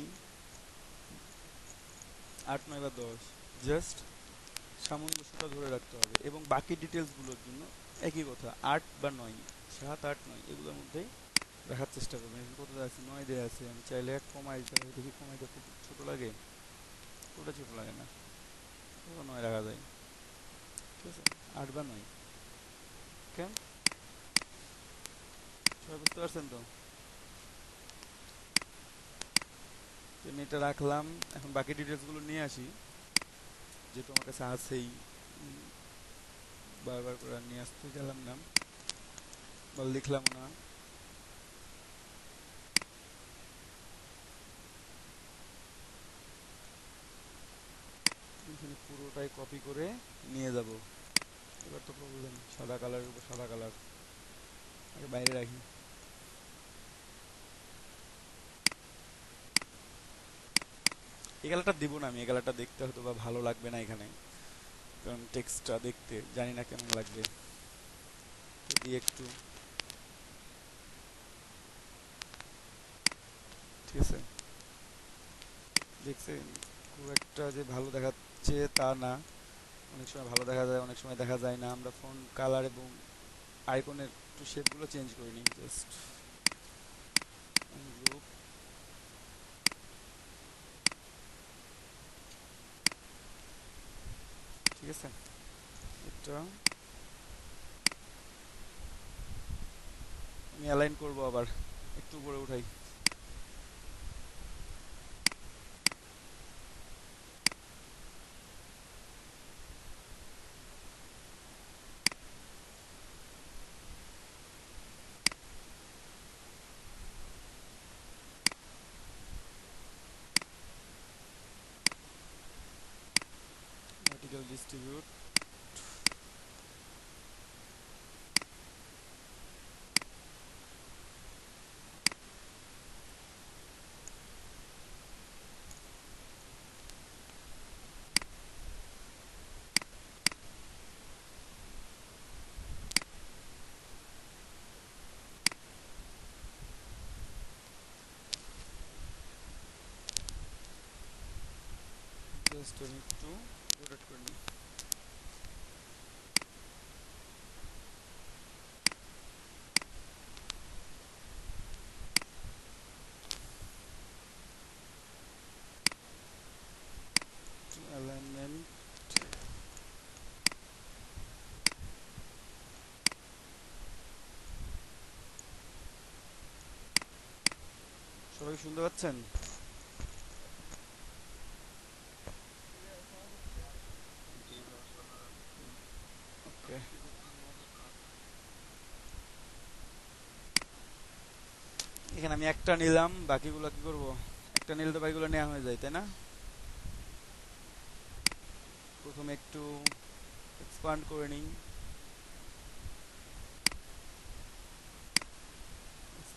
8, 9 বা 10, জাস্ট সামঞ্জস্যটা ধরে রাখতে হবে। এবং বাকি ডিটেলসগুলোর জন্য একই কথা, 8 বা 9, 7, 8, 9 এগুলোর মধ্যেই রাখার চেষ্টা করবেন। এখন কত আছে, 9 দেওয়া আছে, আমি চাইলে এক কমাই দিতে হবে, দেখি কমাইতে খুব ছোটো লাগে, ওটা ছোটো লাগে না, ওটা 9 রাখা যায়। ঠিক আছে, 8 বা 9। ওকে, সবাই বুঝতে পারছেন তো? আমি এটা রাখলাম, এখন বাকি ডিটেলসগুলো নিয়ে আসি, যেহেতু আমার কাছে আছেই, বারবার করে নিয়ে আসতে গেলাম না বা লিখলাম না। এখানে পুরোটাই কপি করে নিয়ে যাব। এবার তো প্রবলেম, সাদা কালারের উপর সাদা কালার, আগে বাইরে রাখি। এই কালারটা দিব না, আমি এই কালারটা দেখতে হয়তো বা ভালো লাগবে না এখানে, কারণ টেক্সটটা দেখতে জানি না কেমন লাগবে, যদি একটু, ঠিক আছে, দেখছেন খুব একটা যে ভালো দেখাচ্ছে তা না, অনেক সময় ভালো দেখা যায়, অনেক সময় দেখা যায় না। আমরা ফন্ট কালার এবং আইকনের একটু শেপগুলো চেঞ্জ করে নিই, জাস্ট গ্রুপ, ঠিক আছে। এটা আমি অ্যালাইন করবো, আবার একটু উপরে উঠাই, ভার্টিক্যাল ডিস্ট্রিবিউট, জাস্ট আমি একটু রোটেট করে নিই। অ্যালাইনমেন্ট, সবাই শুনতে পাচ্ছেন? ওকে, এখানে আমি একটা নিলাম, বাকিগুলো কি করব, একটা নিলে তো বাকিগুলো নেওয়া হয়ে যায়, তাই না? প্রথমে একটু এক্সপান্ড করে নিই,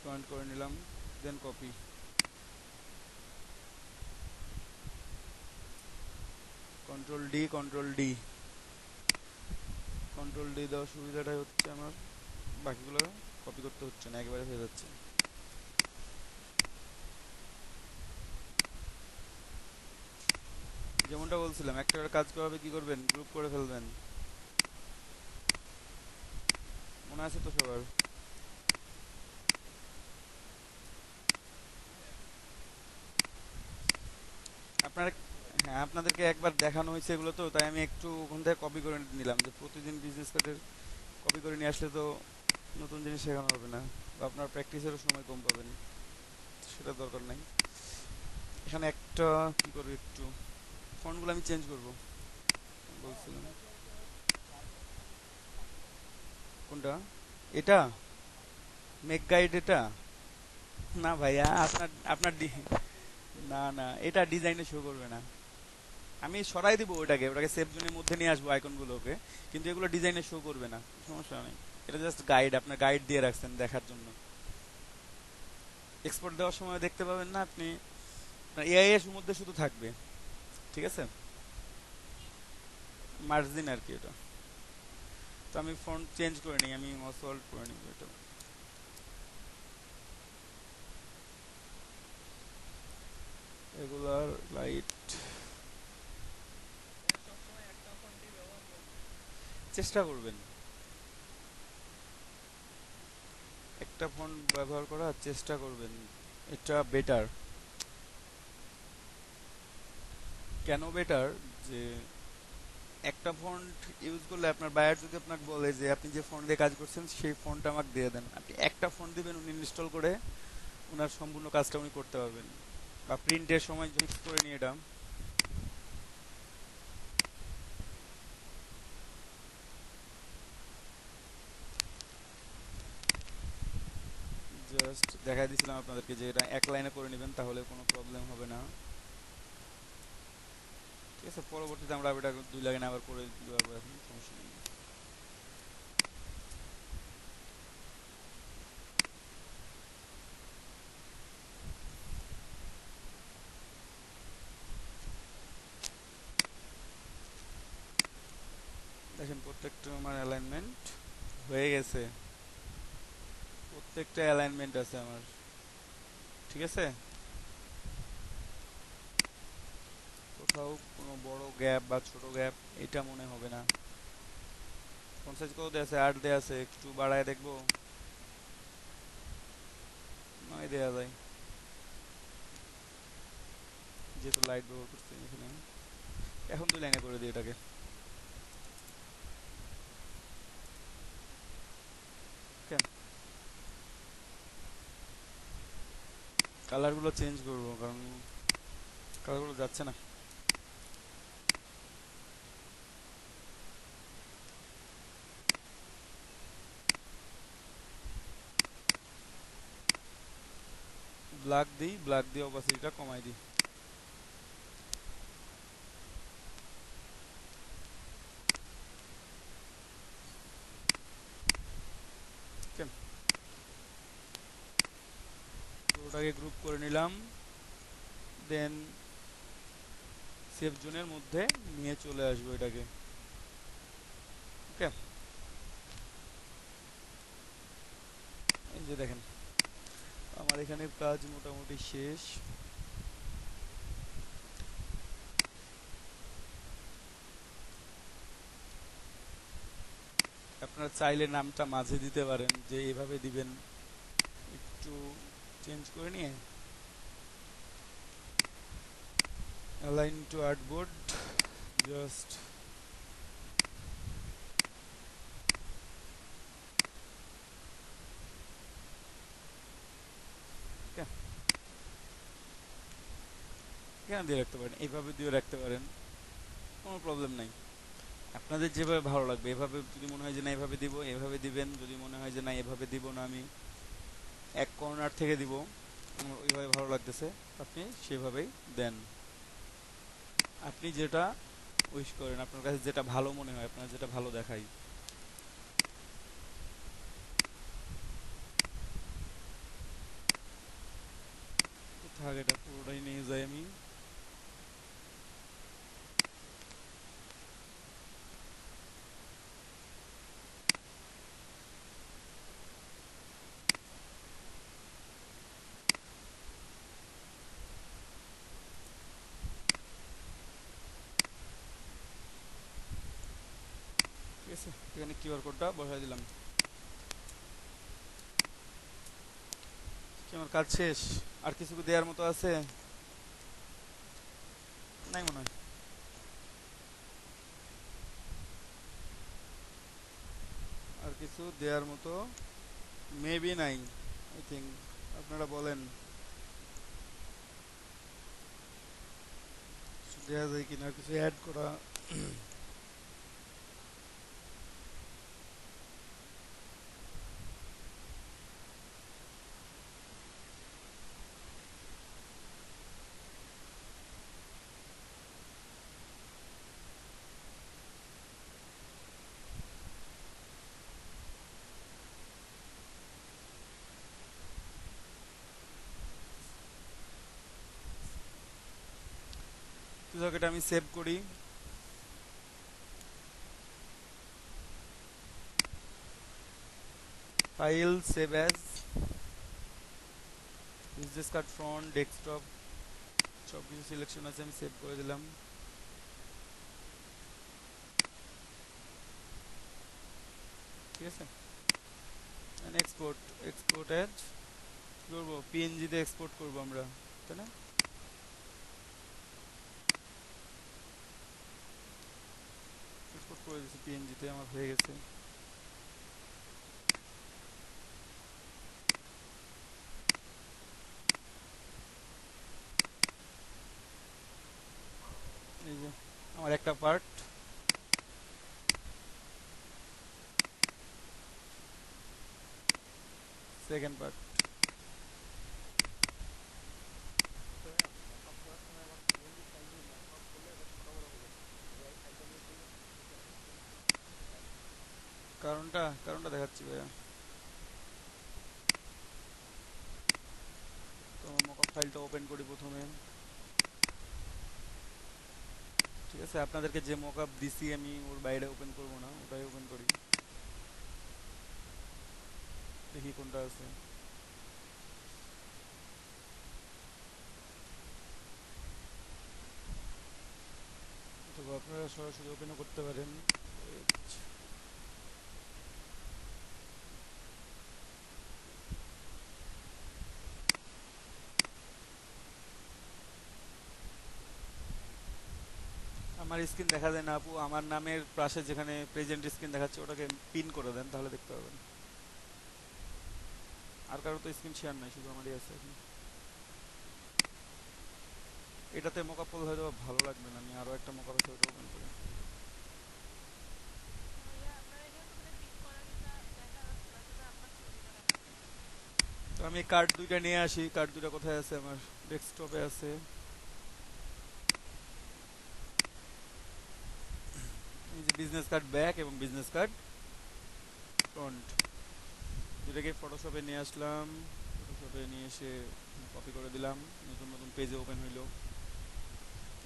পয়েন্ট করে নিলাম, then copy. Control D, control D, control D দেওয়ার সুবিধাটাই হচ্ছে আমার বাকিগুলো কপি করতে হচ্ছে না, একেবারে হয়ে যাচ্ছে। যেমনটা বলছিলাম, একটা কাজ করাবে কি করবেন, গ্রুপ করে ফেলবেন। মনে আছে তো সবার? আপনারা, হ্যাঁ আপনাদেরকে একবার দেখানো হয়েছে এগুলো, তো তাই আমি একটু ওখান থেকে কপি করে নিলাম, যে প্রতিদিন বিজনেস কার্ডের কপি করে নিয়ে আসলে তো নতুন জিনিস শেখানো হবে না, বা আপনার প্র্যাকটিসেরও সময় কম পাবেন, সেটা দরকার নাই। এখানে একটা কি করবো, একটু ফন্টগুলো আমি চেঞ্জ করব বলছিলাম। কোনটা? এটা মেক গাইড, এটা না ভাইয়া, আপনার আপনার না না, এটা ডিজাইনে শো করবে না। আমি সরাই দিব ওটাকে, ওটাকে সেভ জোনের মধ্যে নিয়ে আসবো আইকনগুলোকে, কিন্তু এগুলো ডিজাইনে শো করবে না, সমস্যা নেই। এটা জাস্ট গাইড, আপনার গাইড দিয়ে রাখছেন দেখার জন্য। এক্সপোর্ট দেওয়ার সময় দেখতে পাবেন না আপনি, এআই এর মধ্যে শুধু থাকবে, ঠিক আছে? মার্জিন আর কি এটা। তো আমি ফন্ট চেঞ্জ করে নিই, আমি অসল্ট করে নিব এটা। রেগুলার লাইট, চেষ্টা করবেন একটা ফন্ট ব্যবহার করার চেষ্টা করবেন, এটা বেটার। কেন বেটার? যে একটা ফন্ট ইউজ করলে আপনার বায়ার যদি আপনাকে বলে যে আপনি যে ফন্ট দিয়ে কাজ করছেন সেই ফন্টটা আমাকে দিয়ে দেন, আপনি একটা ফন্ট দিবেন, উনি ইনস্টল করে ওনার সম্পূর্ণ কাজটা উনি করতে পারবেন। বা প্রিন্টের সময় মিক্স করে নিয়ে এটা জাস্ট দেখাই দিয়েছিলাম আপনাদেরকে যে এটা এক লাইনে করে নেবেন, তাহলে কোনো প্রবলেম হবে না। ঠিক আছে, পরবর্তীতে আমরা এটা 2 লাইনে আবার করে দিতে পারবো, এখন সমস্যা নেই। দেখেন প্রত্যেকটা আমার অ্যালাইনমেন্ট হয়ে গেছে, প্রত্যেকটা অ্যালাইনমেন্ট আছে আমার, ঠিক আছে? কোথাও কোনো বড় গ্যাপ বা ছোট গ্যাপ এটা মনে হবে না। ফন্ট সাইজ কত দেওয়া আছে? 8 দেওয়া আছে, একটু বাড়ায় দেখবো, 9 দেওয়া যায়, যেহেতু লাইট ব্যবহার করছি এখানে। এখন 2 লাইনে করে দিই এটাকে। কালারগুলো চেঞ্জ করবো, কারণ কালারগুলো যাচ্ছে না। ব্ল্যাক দিই, ব্ল্যাক দিয়ে অপাসিটিটা কমাই দিই। ওটাকে গ্রুপ করে নিলাম, দেন সেভ জোনের মধ্যে নিয়ে চলে আসবো এটাকে। ওকে, এই যে দেখেন আমার এখানে কাজ মোটামুটি শেষ। আপনারা চাইলে নামটা মাঝে দিতে পারেন, যে এভাবে দিবেন, একটু চেঞ্জ করে নিয়ে অ্যালাইন টু আর্টবোর্ড, জাস্ট এখানে দিয়ে রাখতে পারেন, এইভাবে দিয়ে রাখতে পারেন, কোনো প্রবলেম নাই। আপনাদের যেভাবে ভালো লাগবে, এভাবে যদি মনে হয় যে না এভাবে দিব এভাবে দিবেন, যদি মনে হয় যে না এভাবে দিব না, আমি এক কর্নার থেকে দিব, আমার ওইভাবে ভালো লাগতেছে, আপনি সেভাবেই দেন। আপনি যেটা উইশ করেন, আপনার কাছে যেটা ভালো মনে হয়, আপনার যেটা ভালো দেখায়। থাক, এটা পুরোটাই নিয়ে যাই আমি। ঠিক আছে, এখানে কিউআর কোডটা বসাই দিলাম। কি আমার কাজ শেষ? আর কিছু দেওয়ার মতো আছে? নাই মনে হয়। আর কিছু দেওয়ার মতো মেবি নাই, আই থিঙ্ক। আপনারা বলেন দেওয়া যায় কিনা আর কিছু অ্যাড করা। তো এটা আমি সেভ করি। File, save as, business card, front, desktop, সব কিছু সিলেকশন আছে, আমি সেভ করে দিলাম। ঠিক আছে, এক্সপোর্ট, এক্সপোর্ট অ্যাজ করবো, পিএনজি তে এক্সপোর্ট করবো আমরা, তাই না? এক্সপোর্ট করে দিচ্ছি পিএনজি তে, আমার হয়ে গেছে। এই যে আমার একটা পার্ট, সেকেন্ড পার্ট। কারণটা দেখাচ্ছি ভাইয়া। তো মকআপ ফাইলটা ওপেন করি প্রথমে। ঠিক আছে, আপনাদেরকে যে মকআপ দিছি আমি ওর বাইরে ওপেন করব না, ওটাই ওপেন করি, দেখি কোনটা আছে। অথবা আপনারা সরাসরি ওপেনও করতে পারেন। আমার স্ক্রিন দেখা যায় না আপু, আমার নামের পাশে যেখানে প্রেজেন্ট স্ক্রিন দেখাচ্ছে ওটাকে পিন করে দেন, তাহলে দেখতে পাবেন। আর কারো তো স্ক্রিন শেয়ার নাই, শুধু আমারই আছে এখন। এটাতে মকআপ করলে হয়তো ভালো লাগবে না, আমি আরো একটা মকআপ আছে ওটা ওপেন করি। তো আমি কার্ড দুইটা নিয়ে আসি, কার্ড দুইটা কোথায় আছে? আমার ডেস্কটপে আছে। এই যে বিজনেস কার্ড ব্যাক এবং বিজনেস কার্ড ফ্রন্ট, দুটাকে ফটোশপে নিয়ে আসলাম। ফটোশপে নিয়ে এসে কপি করে দিলাম, নতুন নতুন পেজে ওপেন হইলো।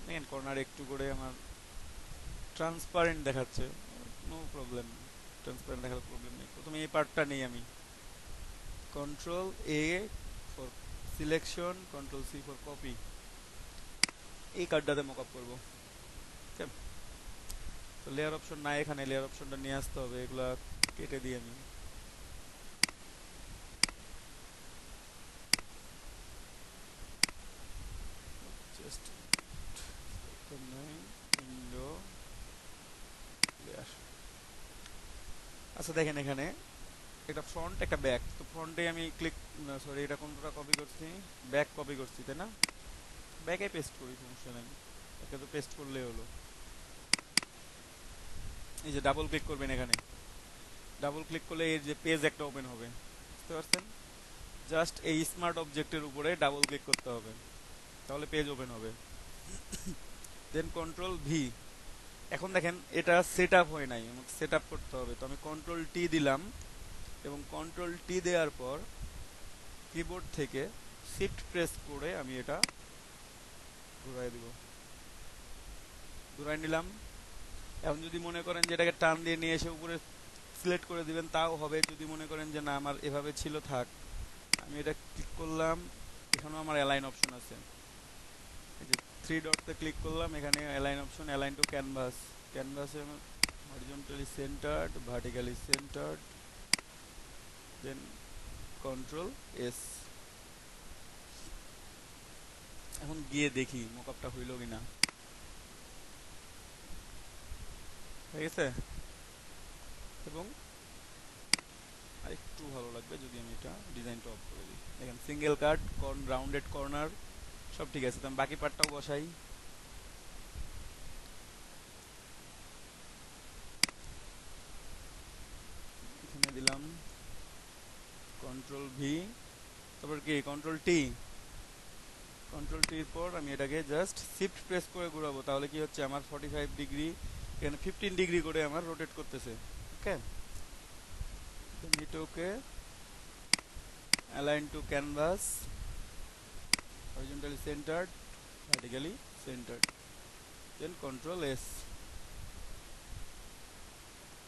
দেখেন কর্নার একটু করে আমার ট্রান্সপারেন্ট দেখাচ্ছে, নো প্রবলেম, ট্রান্সপারেন্ট দেখার প্রবলেম নেই। প্রথমে এই পার্টটা নেই আমি, control A for selection, control C for copy. এই কার্ডটাতে মকআপ করবো। তো লেয়ার অপশন নাই এখানে, লেয়ার অপশনটা নিয়ে আসতে হবে, এগুলা কেটে দিই আমি। Just window layer. আচ্ছা দেখেন এখানে একটা ফ্রন্ট একটা ব্যাক, তো ফ্রন্টে আমি ক্লিক, সরি এটা কোনটা কপি করছি, ব্যাক কপি করছি তাই না? ব্যাকে পেস্ট করি, সমস্যা নেই, একে তো পেস্ট করলেই হলো। এই যে ডাবল ক্লিক করবেন এখানে, ডাবল ক্লিক করলে এই যে পেজ একটা ওপেন হবে, বুঝতে পারছেন? জাস্ট এই স্মার্ট অবজেক্টের উপরে ডাবল ক্লিক করতে হবে, তাহলে পেজ ওপেন হবে। দেন কন্ট্রোল ভি। এখন দেখেন এটা সেট আপ হয় নাই, আমাকে সেট আপ করতে হবে, তো আমি কন্ট্রোল টি দিলাম এবং কন্ট্রোল টি দেওয়ার পর কিবোর্ড থেকে শিফট প্রেস করে আমি এটা ঘুরাই দিব, ঘুরাই নিলাম। এখন যদি মনে করেন যে এটাকে টান দিয়ে নিয়ে এসে উপরে সিলেক্ট করে দিবেন তাও হবে। যদি মনে করেন যে না আমার এভাবে ছিল থাক, আমি এটা ক্লিক করলাম, এখানেও আমার অ্যালাইন অপশন আছে, এই যে থ্রি ডটতে ক্লিক করলাম, এখানে align option, align to canvas, ক্যানভাসে horizontally centred, vertically centred, then control S. এখন গিয়ে দেখি মকআপটা হইল কিনা, ঠিক আছে। এবং আরেকটু ভালো লাগবে যদি আমি এটা ডিজাইনটা অফ করে দিই। দেখেন সিঙ্গেল কাট, রাউন্ডেড কর্নার সব ঠিক আছে। তো আমি বাকি পার্টটাও বসাই। এখানে দিলাম কন্ট্রোল ভি, তারপর কি কন্ট্রোল টি, কন্ট্রোল টির পর আমি এটাকে জাস্ট শিফট প্রেস করে ঘুরাবো, তাহলে কি হচ্ছে আমার 45 ডিগ্রি, এখানে 15 ডিগ্রি করে আমার রোটেট করতেছে। Okay, okay, align to canvas, horizontally centred, vertically centred, then control S.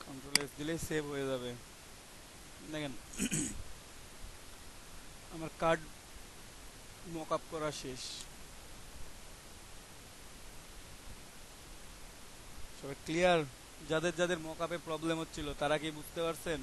Control S দিলেই সেভ হয়ে যাবে। দেখেন আমার কার্ড মক আপ করা শেষ। সবাই ক্লিয়ার? যাদের যাদের মক আপে প্রবলেম হচ্ছিল তারা কি বুঝতে পারছেন?